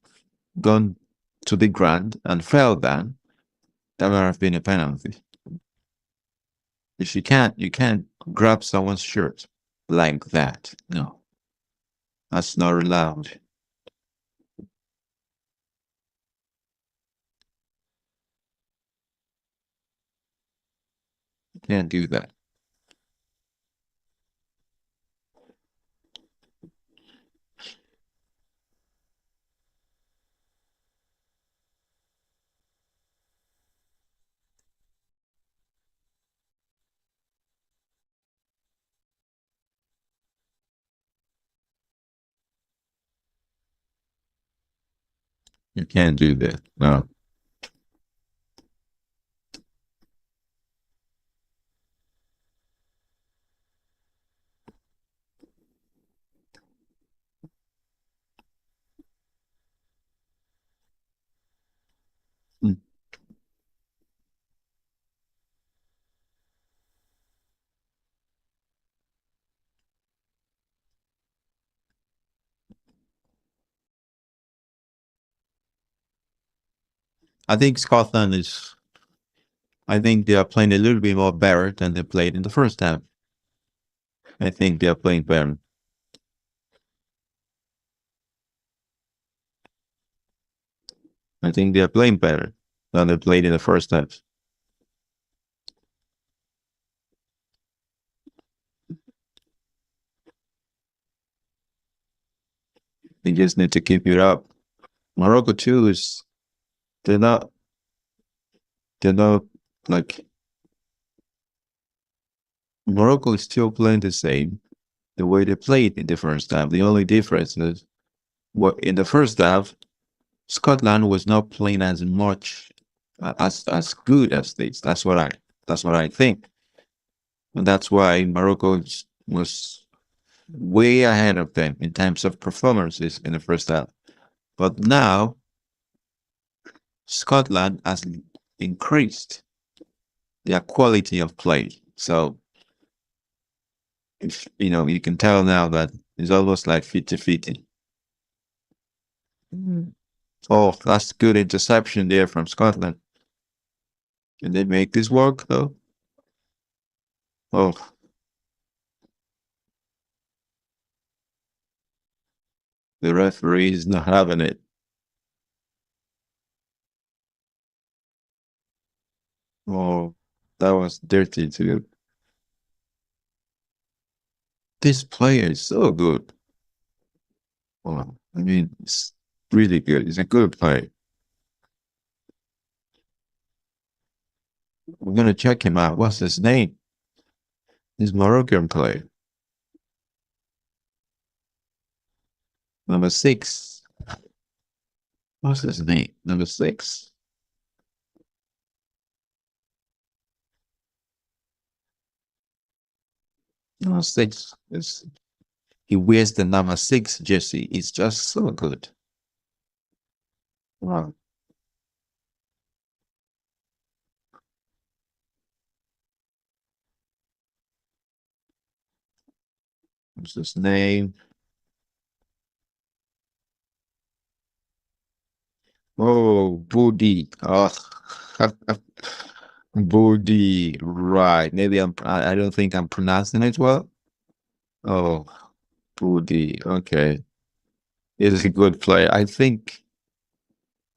Speaker 1: gone to the ground and fell down, that would have been a penalty. If you can't grab someone's shirt like that. No, that's not allowed. You can't do that. You can't do that. No. Mm. I think Scotland is. I think they are playing a little bit more better than they played in the first half. I think they are playing better. I think they are playing better than they played in the first half. They just need to keep it up. Morocco too is they're not they're not like Morocco is still playing the same the way they played in the first half. The only difference is what in the first half Scotland was not playing as much as good as this. That's what I think, and that's why Morocco was way ahead of them in terms of performances in the first half. But now Scotland has increased their quality of play. So if you can tell now that it's almost like 50-50. Mm. Oh, that's good interception there from Scotland. Can they make this work though? Oh, The referee is not having it. Oh, that was dirty too. This player is so good. Well, I mean, it's really good. He's a good player. We're gonna check him out. What's his name? He's Moroccan player. Number six. What's his name? Number six. Number six. He wears the number six jersey. It's just so good. Wow. What's his name? Oh, Budi. Oh, Budi. Right. Maybe I don't think I'm pronouncing it well. Oh, Budi. Okay. He's a good player. I think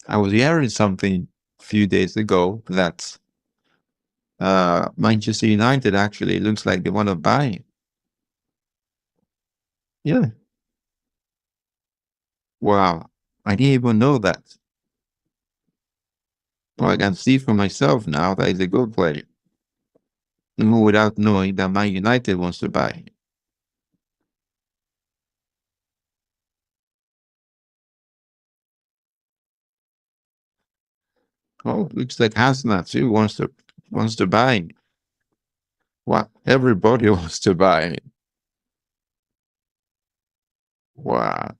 Speaker 1: I was hearing something a few days ago that Manchester United actually looks like they want to buy him. Yeah. Wow. I didn't even know that. Well, I can see for myself now that he's a good player. Even without knowing that Man United wants to buy him. Oh, looks like Hasna too wants to buy him. Wow. Everybody wants to buy him. Wow.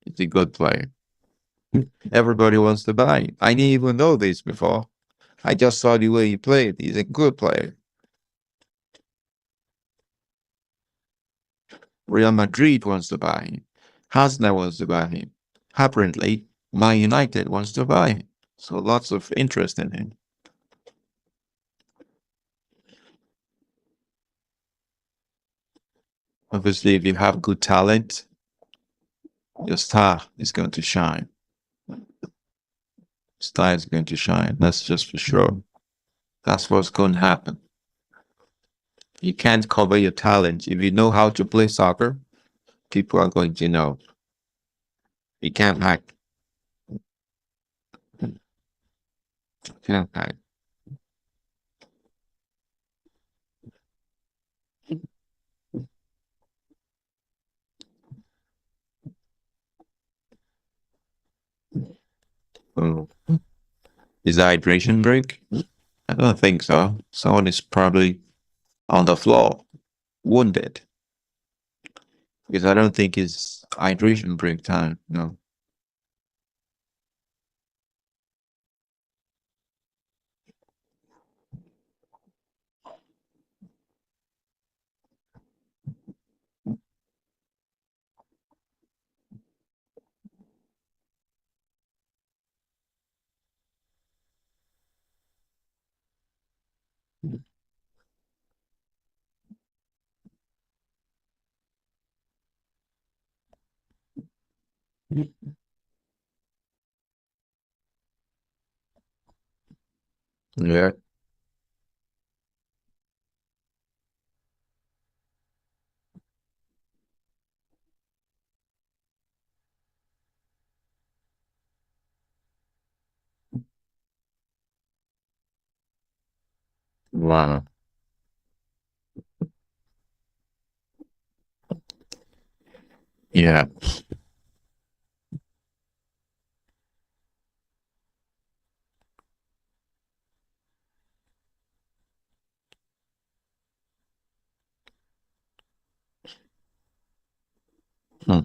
Speaker 1: He's a good player. Everybody wants to buy him. I didn't even know this before. I just saw the way he played. He's a good player. Real Madrid wants to buy him. Hasna wants to buy him. Apparently, Man United wants to buy him. So lots of interest in him. Obviously, if you have good talent, your star is going to shine. Star is going to shine. That's just for sure. That's what's going to happen. You can't cover your talent. If you know how to play soccer, people are going to know. You can't hack. You can't hack. Oh. Is that hydration break? I don't think so. Someone is probably on the floor, wounded. Because I don't think it's hydration break time. No. Yeah. Wow. Yeah. Hmm.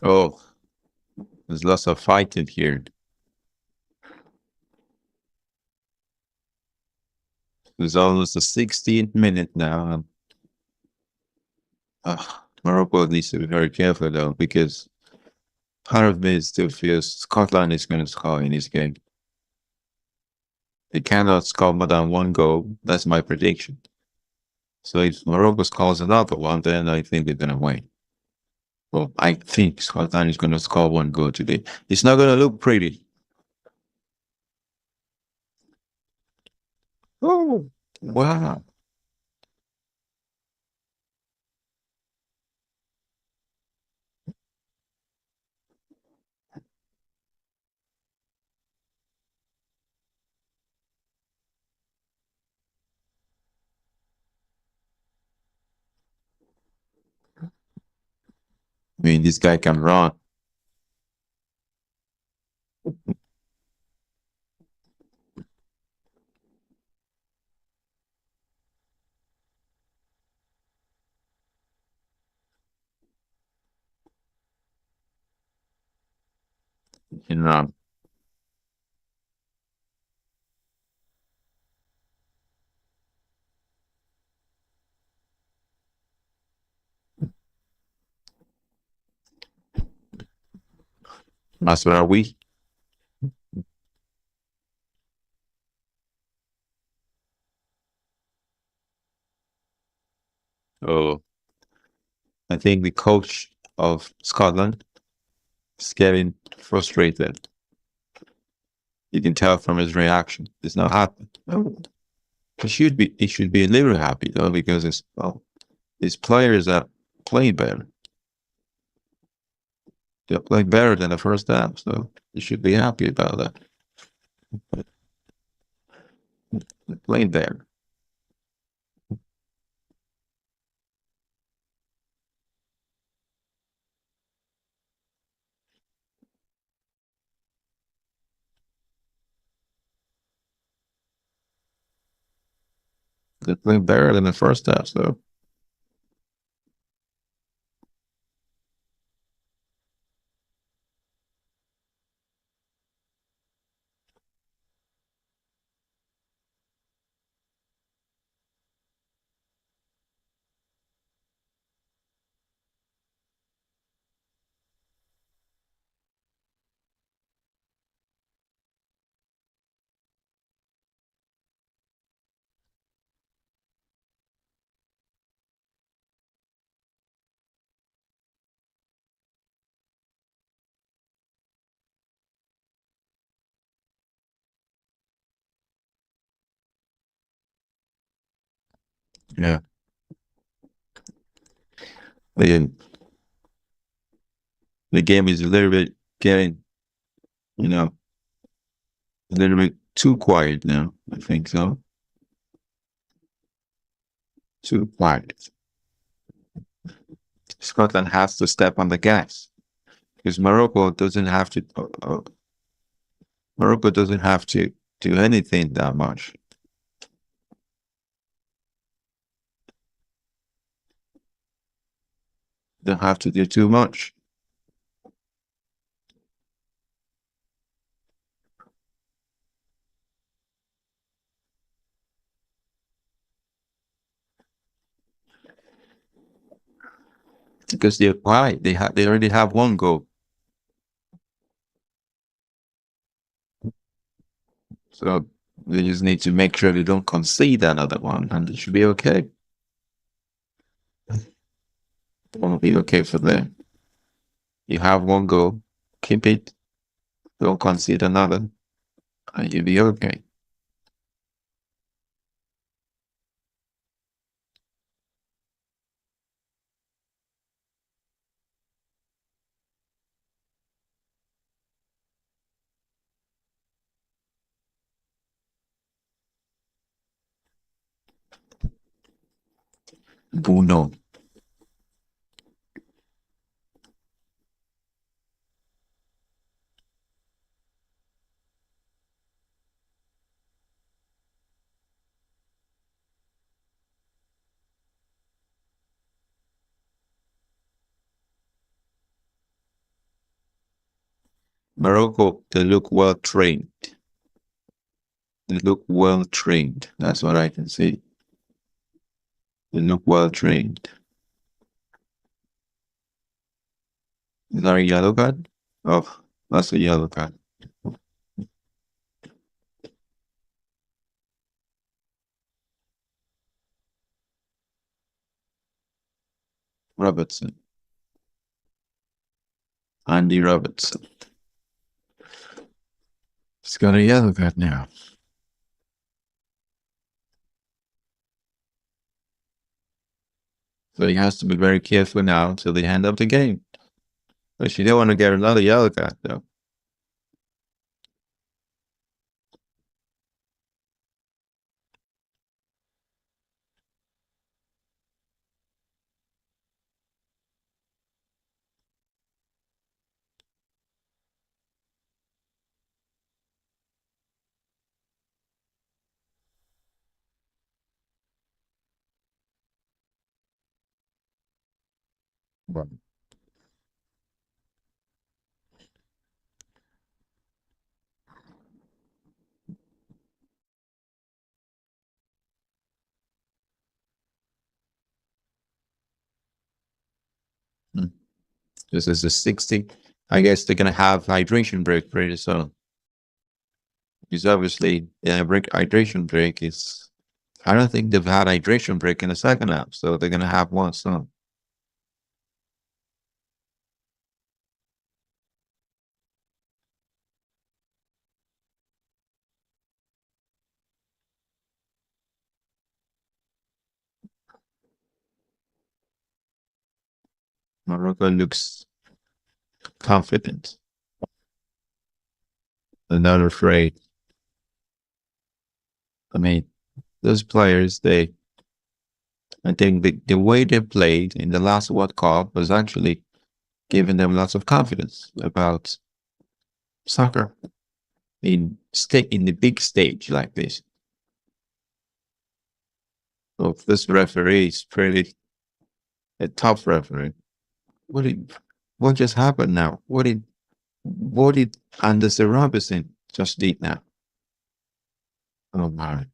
Speaker 1: Oh, there's lots of fighting here. It's almost the 16th minute now. Morocco needs to be very careful though, because part of me still feels Scotland is going to score in this game. They cannot score more than one goal. That's my prediction. So if Morocco scores another one, then I think they're going to win. Well, I think Scotland is going to score one goal today. It's not going to look pretty. Oh, wow. I mean, this guy can run. You know, that's what are we. Oh, I think the coach of Scotland is getting frustrated. You can tell from his reaction. It's not happy. Oh. He should be a little happy though, because it's well, his players are playing better. They're playing better than the first half, so he should be happy about that. They're playing better. They're playing better than the first half, so yeah. The the game is a little bit getting, you know, a little bit too quiet now. I think so. Too quiet. Scotland has to step on the gas because Morocco doesn't have to do anything that much. They don't have to do too much because they're quiet. They already have one goal, so they just need to make sure they don't concede another one, and it should be okay. It won't be okay for them. You have one goal, keep it. Don't concede another, and you'll be okay. Bruno. Morocco, they look well trained. They look well trained. That's what I can say. They look well trained. Is that a yellow card? Oh, that's a yellow card. Robertson. Andy Robertson. He's got a yellow card now. So he has to be very careful now till the end of the game. But you don't want to get another yellow card, though. Right. Hmm. This is the 60. I guess they're going to have hydration break pretty soon. Because obviously, yeah, hydration break is. I don't think they've had hydration break in the second half, so they're going to have one soon. Morocco looks confident and not afraid. I mean, those players, I think the way they played in the last World Cup was actually giving them lots of confidence about soccer in the big stage like this. So this referee is pretty a tough referee. What did what just happened now? What did Anderson Robinson just did now? Oh my.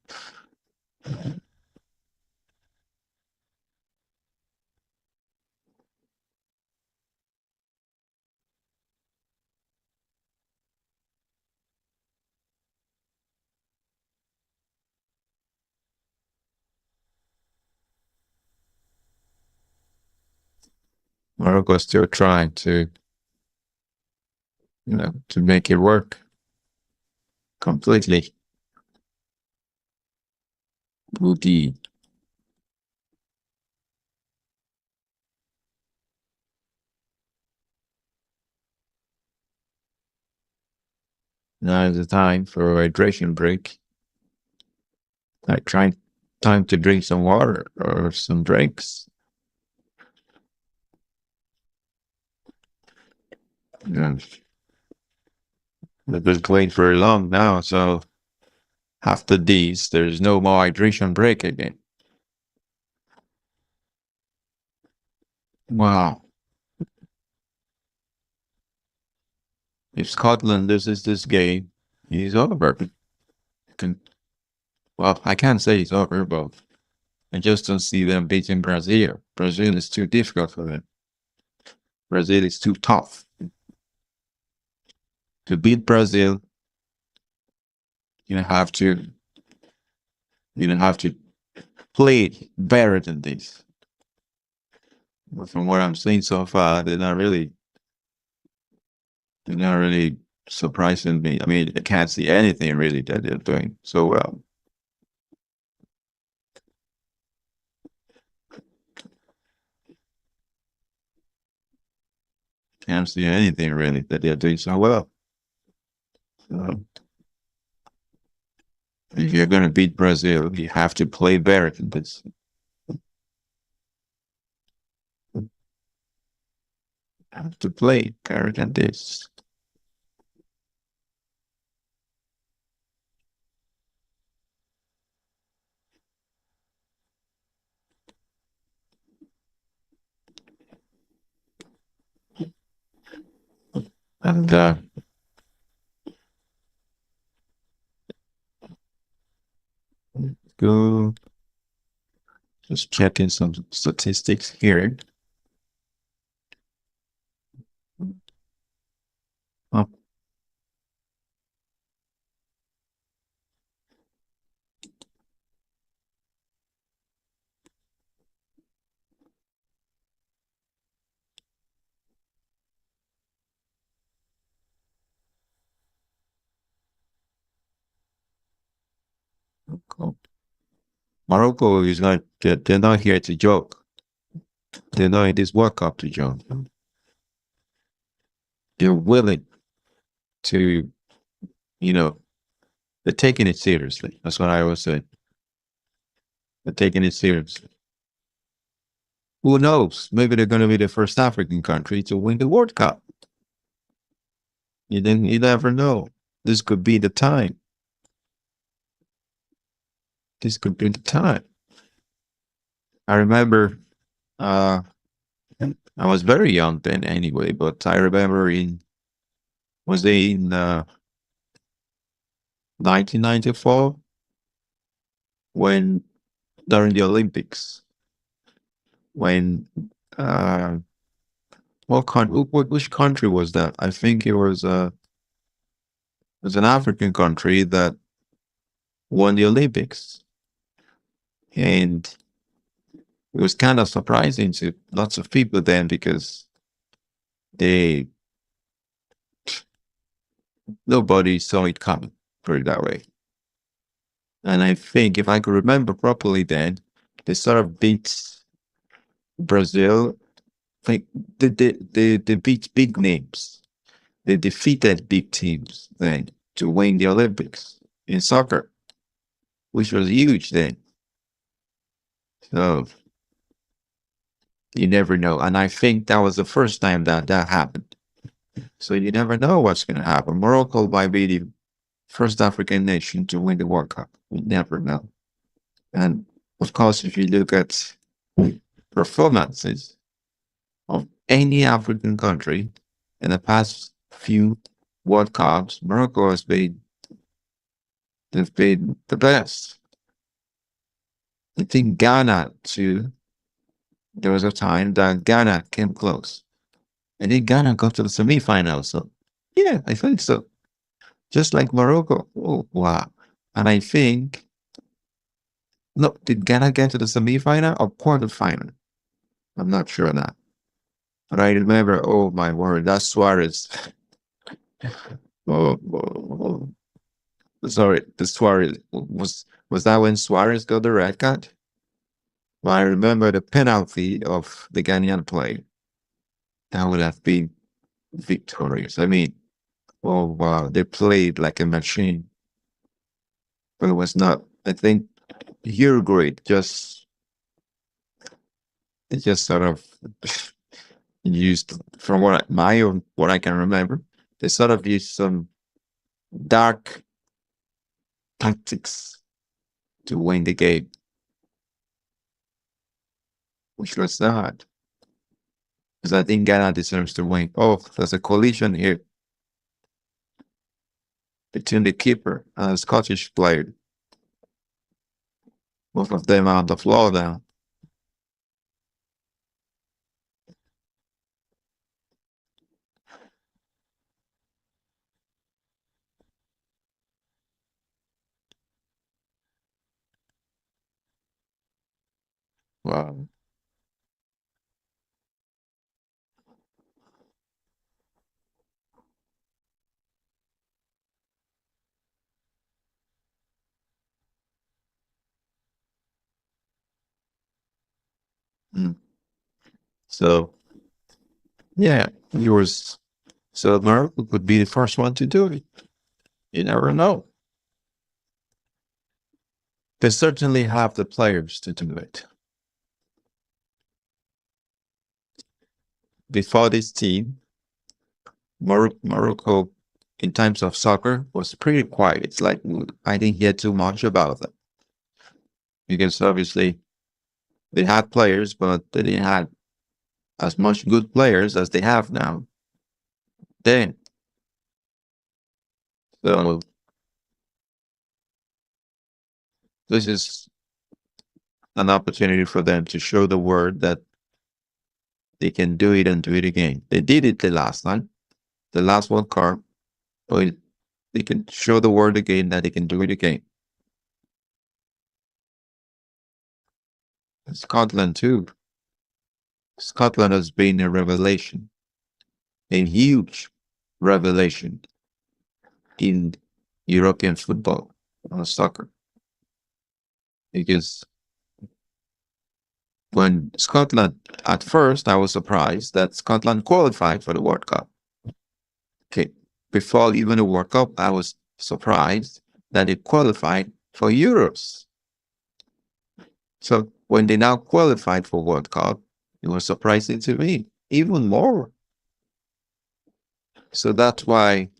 Speaker 1: Morocco still trying to, to make it work completely. Booty. Now is the time for a hydration break. Like trying time to drink some water or some drinks. Yeah. They've been playing very long now, so after these, there's no more hydration break again. Wow. If Scotland loses this game, he's over. Can, well, I can't say he's over, but I just don't see them beating Brazil. Brazil is too difficult for them. Brazil is too tough. To beat Brazil, you don't have to you don't have to play better than this. But from what I'm seeing so far, they're not really surprising me. I mean, I can't see anything really that they're doing so well. Can't see anything really that they're doing so well. So if you're going to beat Brazil, you have to play better than this. You have to play better than this. And go just checking some statistics here. Well, Morocco Morocco is not, they're not here to joke. They're not in this World Cup to joke. They're willing to, you know, they're taking it seriously. That's what I always say. They're taking it seriously. Who knows? Maybe they're going to be the first African country to win the World Cup. You never know. This could be the time. This could be the time. I remember, uh, I was very young then anyway, but I remember was it in 1994 when, during the Olympics, when, uh, which country was that? I think it was an African country that won the Olympics. And it was kind of surprising to lots of people then because they nobody saw it coming, put it that way. And I think if I could remember properly then, they sort of beat Brazil. Like they beat big names. They defeated big teams then to win the Olympics in soccer, which was huge then. So you never know. And I think that was the first time that that happened. So you never know what's going to happen. Morocco might be the first African nation to win the World Cup. We never know. And of course, if you look at performances of any African country in the past few World Cups, Morocco has been they've been the best. I think Ghana too. There was a time that Ghana came close. And then Ghana got to the semifinals. So yeah, I think so. Just like Morocco. Oh wow. And I think no, did Ghana get to the semifinal or quarterfinal? I'm not sure of that. But I remember, oh my word, that's Suarez. Oh, oh, oh. Sorry, the Suarez was that when Suarez got the red card? Well, I remember the penalty of the Ghanaian player. That would have been victorious. I mean, oh wow, they played like a machine, but it was not. I think Uruguay just it just sort of used from my own what I can remember. They sort of used some dark tactics to win the game, which was sad because I think Ghana deserves to win. Oh, there's a collision here between the keeper and a Scottish player. Both of them are on the floor now. Wow. Mm. So yeah, yours. So Morocco could be the first one to do it. You never know. They certainly have the players to do it. Before this team, Morocco, in terms of soccer, was pretty quiet. It's like I didn't hear too much about them because obviously they had players, but they didn't have as much good players as they have now. Then, so this is an opportunity for them to show the world that they can do it and do it again. They did it the last time, the last World Cup, but they can show the world again that they can do it again. Scotland too. Scotland has been a revelation, a huge revelation in European football or soccer. Because when Scotland, at first, I was surprised that Scotland qualified for the World Cup. Okay. Before even the World Cup, I was surprised that it qualified for Euros. So when they now qualified for World Cup, it was surprising to me, even more. So that's why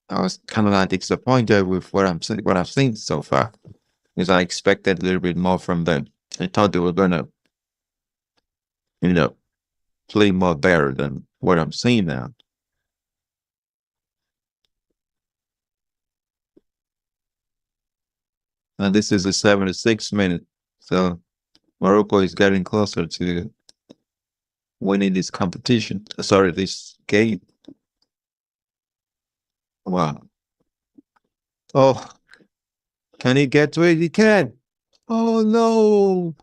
Speaker 1: I was kind of like disappointed with what I've seen so far, because I expected a little bit more from them. I thought they were gonna, you know, play more better than what I'm seeing now. And this is the 76th minute, so Morocco is getting closer to winning this competition. Sorry, this game. Wow. Oh, can he get to it? He can. Oh no.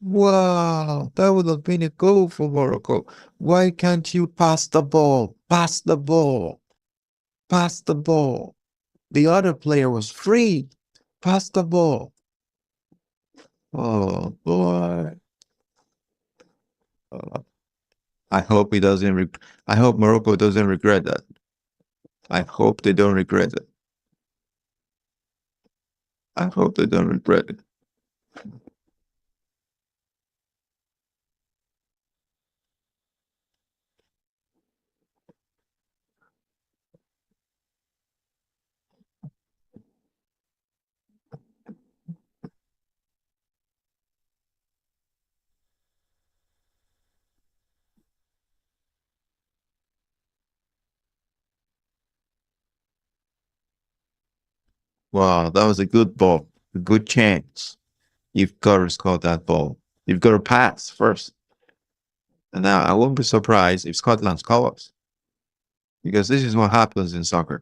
Speaker 1: Wow, that would have been a goal for Morocco. Why can't you pass the ball? Pass the ball. Pass the ball. The other player was free. Pass the ball. Oh boy. Uh, I hope he doesn't. I hope Morocco doesn't regret that. I hope they don't regret it. I hope they don't regret it. Wow, that was a good ball, a good chance. You've got to score that ball. You've got to pass first. And now I won't be surprised if Scotland scores, because this is what happens in soccer.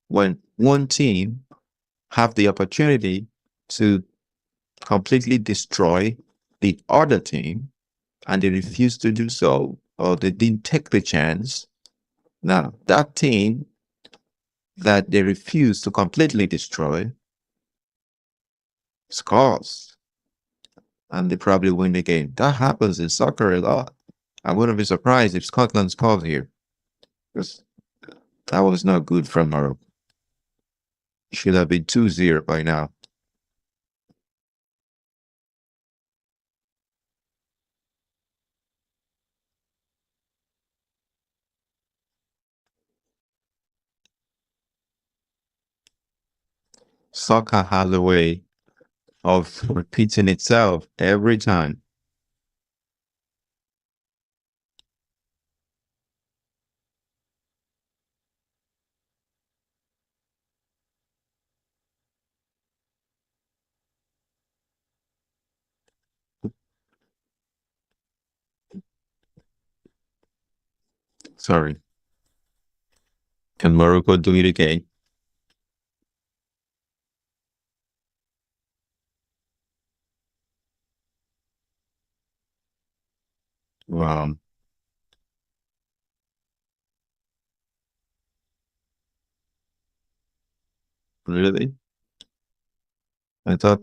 Speaker 1: When one team have the opportunity to completely destroy the other team and they refuse to do so, or they didn't take the chance, now that team that they refuse to completely destroy scores and they probably win the game. That happens in soccer a lot. I wouldn't be surprised if Scotland scores here, because that was not good from Morocco. It should have been 2-0 by now. Soccer has a way of repeating itself every time. Sorry. Can Morocco do it again? Wow. Really? I thought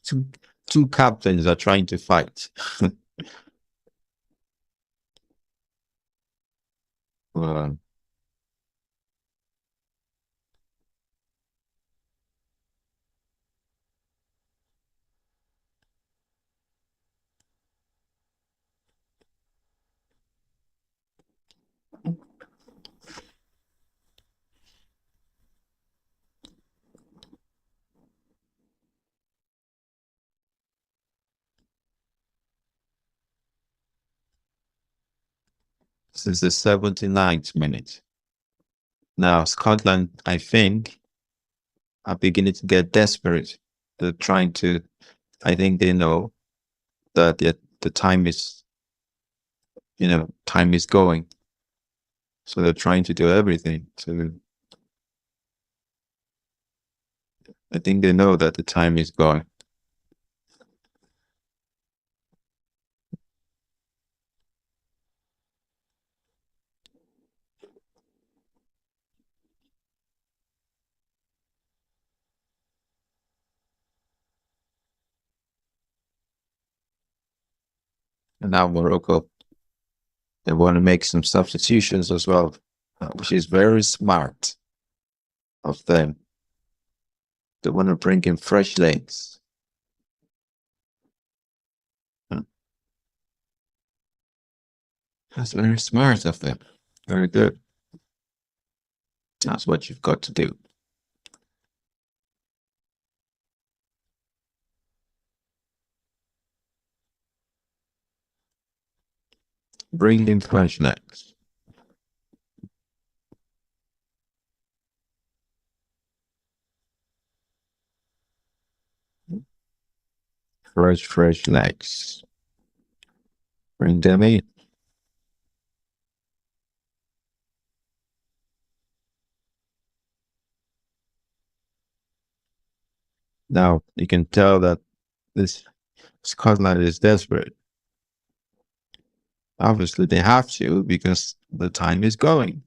Speaker 1: two two captains are trying to fight. Wow. Since the 79th minute. Now, Scotland, I think, are beginning to get desperate. They're trying to, I think they know that the time is, time is going. So they're trying to do everything. So I think they know that the time is going. And now Morocco, they want to make some substitutions as well, which is very smart of them. They want to bring in fresh legs. Uh, That's very smart of them. Very good. That's what you've got to do. Bring in fresh legs. Fresh legs. Bring them in. Now you can tell that this Scotland is desperate. Obviously, they have to because the time is going.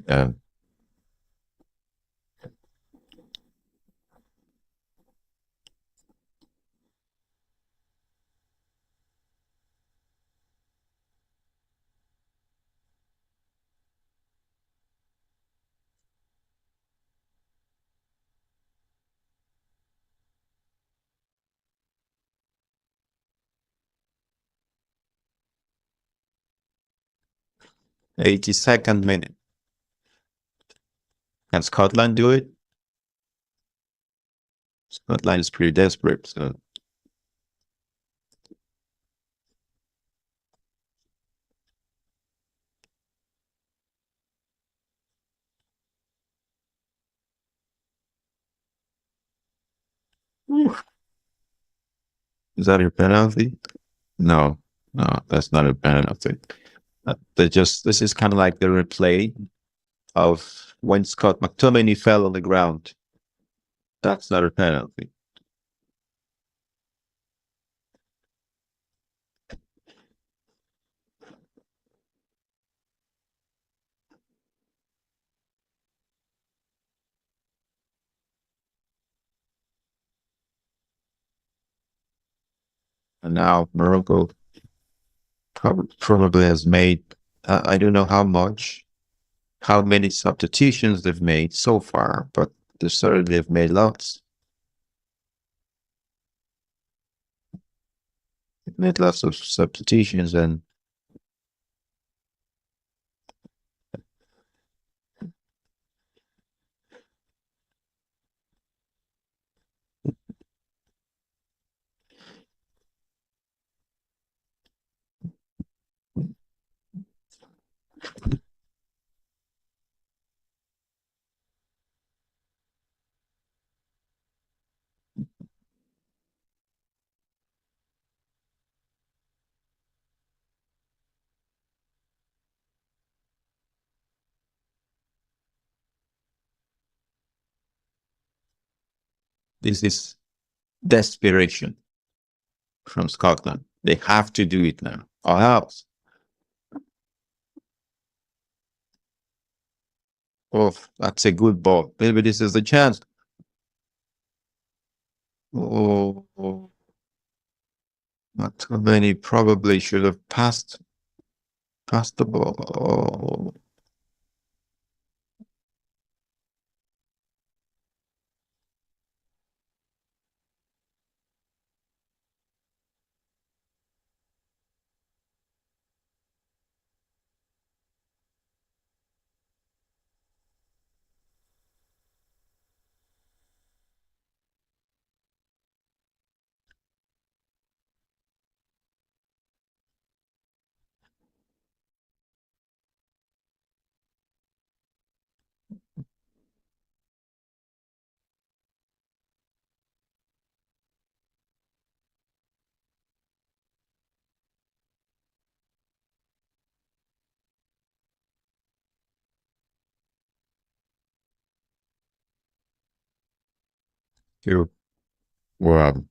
Speaker 1: Uh, 82nd minute. Can Scotland do it? Scotland is pretty desperate. So is that a penalty? No, no, that's not a penalty. This is kind of like the replay of when Scott McTominay fell on the ground. That's not a penalty. And now Morocco probably has made, I don't know how many substitutions they've made so far, but they certainly have made lots. They've made lots of substitutions, and this is desperation from Scotland. They have to do it now, or else. Oh, that's a good ball. Maybe this is the chance. Oh, not too many probably should have passed the ball. Oh, You Wow.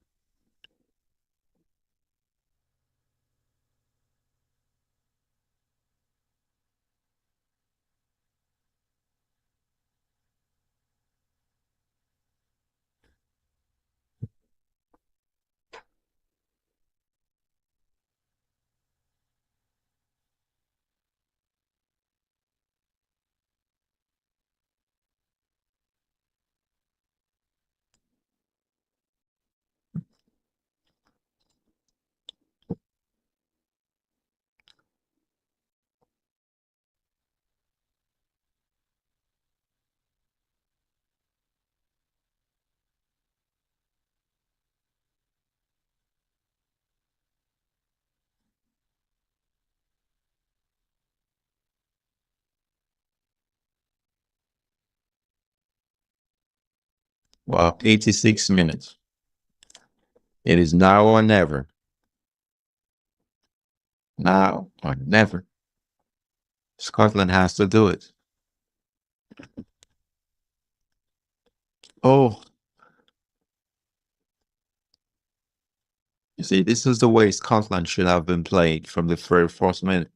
Speaker 1: Wow. 86 minutes. It is now or never. Now or never. Scotland has to do it. Oh, you see, this is the way Scotland should have been played from the very first minute.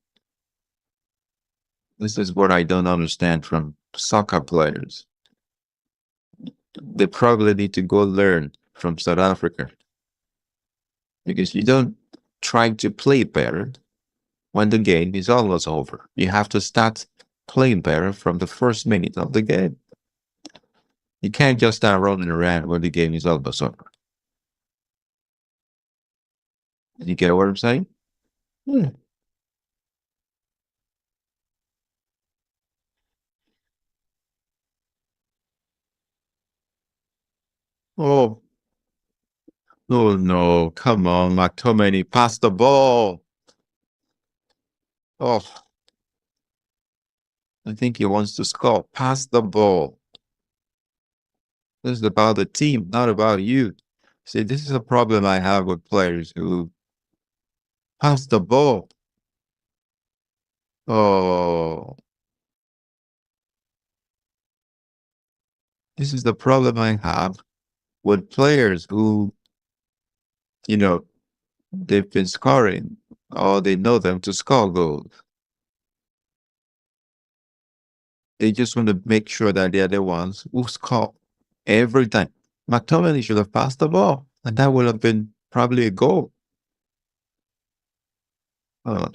Speaker 1: This is what I don't understand from soccer players. They probably need to go learn from South Africa because you don't try to play better when the game is almost over. You have to start playing better from the first minute of the game. You can't just start running around when the game is almost over. You get what I'm saying? Hmm. Oh, oh no. Come on, McTominay. Pass the ball. Oh, I think he wants to score. Pass the ball. This is about the team, not about you. See, this is a problem I have with players who pass the ball. Oh, this is the problem I have with players who, you know, they've been scoring or they know them to score goals. They just want to make sure that they're the ones who score every time. McTominay should have passed the ball, and that would have been probably a goal. Uh,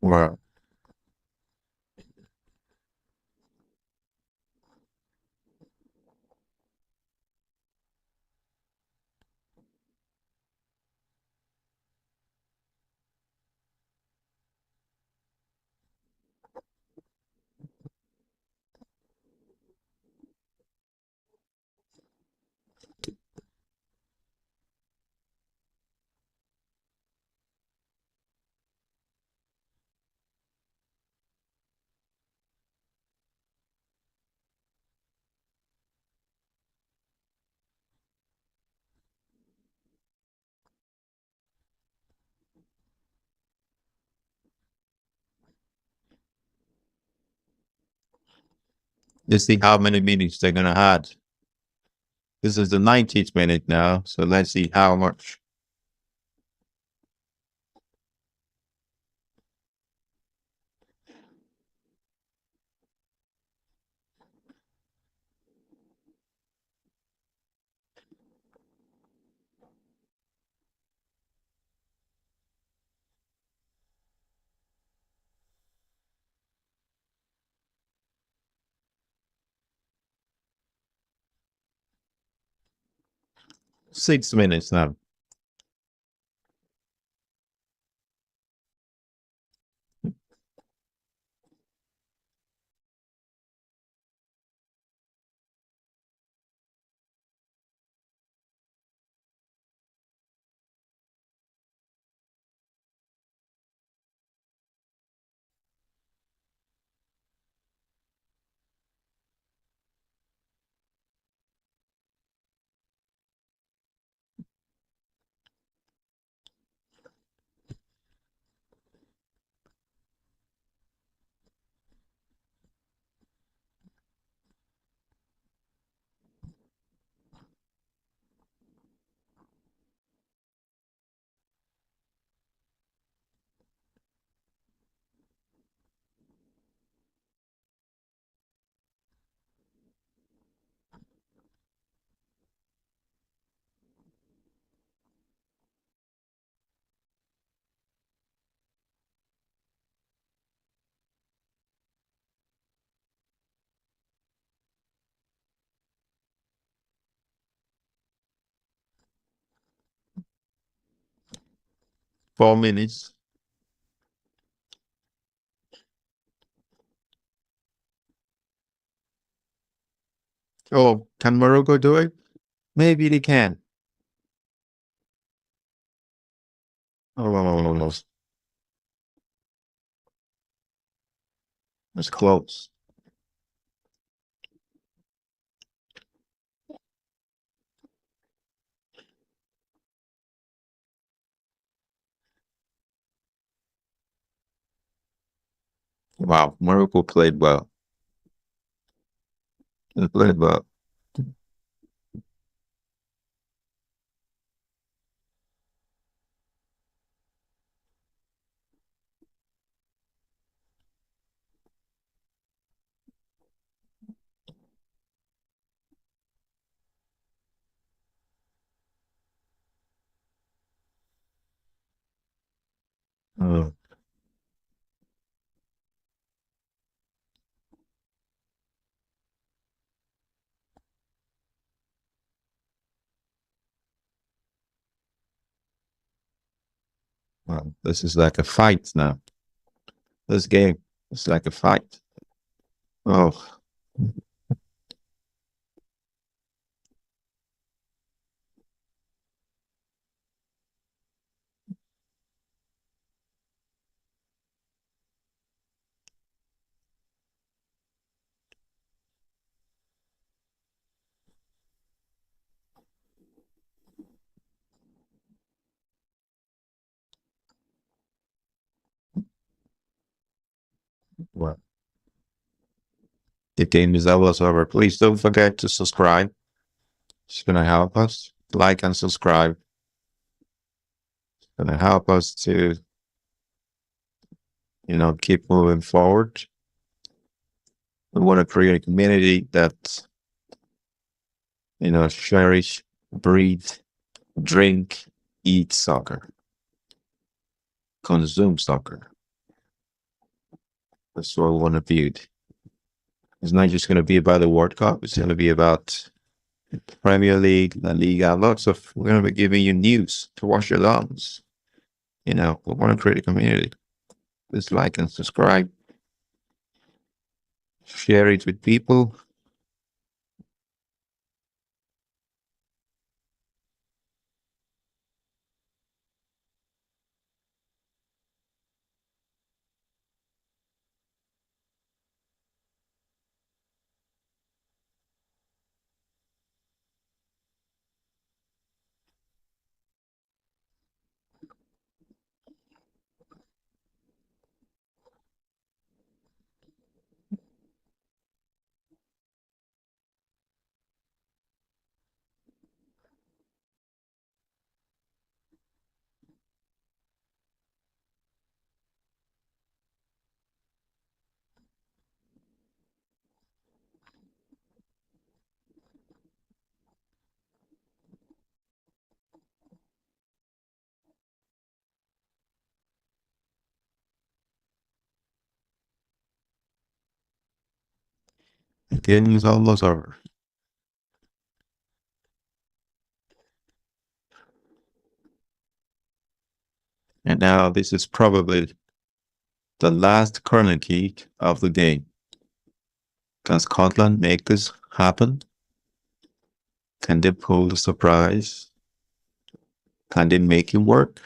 Speaker 1: well, let's see how many minutes they're gonna have. This is the 90th minute now, so let's see how much. 6 minutes now. Four minutes. Oh, can Morocco do it? Maybe they can. Oh, almost. It's close. Wow, Morocco played well. They played well. Oh, wow. This is like a fight now. This game is like a fight. Oh, well, the game is almost over. Please don't forget to subscribe. It's gonna help us. Like and subscribe. It's gonna help us to, keep moving forward. We want to create a community that, cherish, breathe, drink, eat soccer, consume soccer. That's what we want to build. It's not just going to be about the World Cup. It's going to be about Premier League, La Liga, lots of. We're going to be giving you news to wash your lungs. We want to create a community. Please like and subscribe. Share it with people. The game is almost over. Now, this is probably the last corner kick of the game. Can Scotland make this happen? Can they pull the surprise? Can they make it work?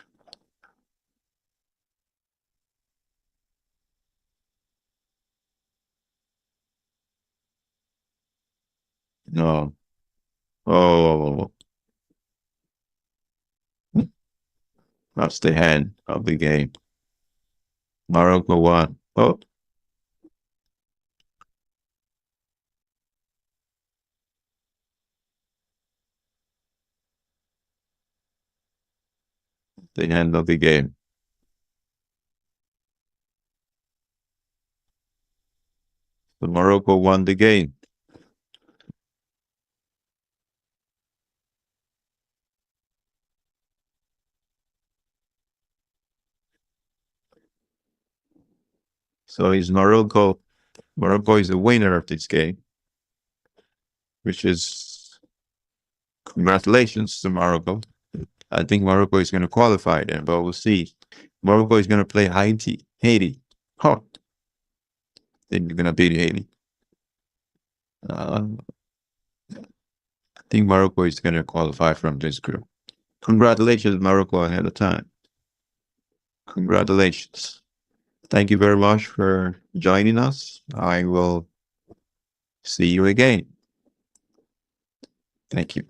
Speaker 1: No. Oh, that's the hand of the game. Morocco won. Oh, the hand of the game. So Morocco won the game. So is Morocco. Morocco is the winner of this game, which is congratulations to Morocco. I think Morocco is going to qualify then, but we'll see. Morocco is going to play Haiti. Haiti. Huh. Think you're going to beat Haiti. I think Morocco is going to qualify from this group. Congratulations, Morocco, ahead of time. Congratulations. Thank you very much for joining us. I will see you again. Thank you.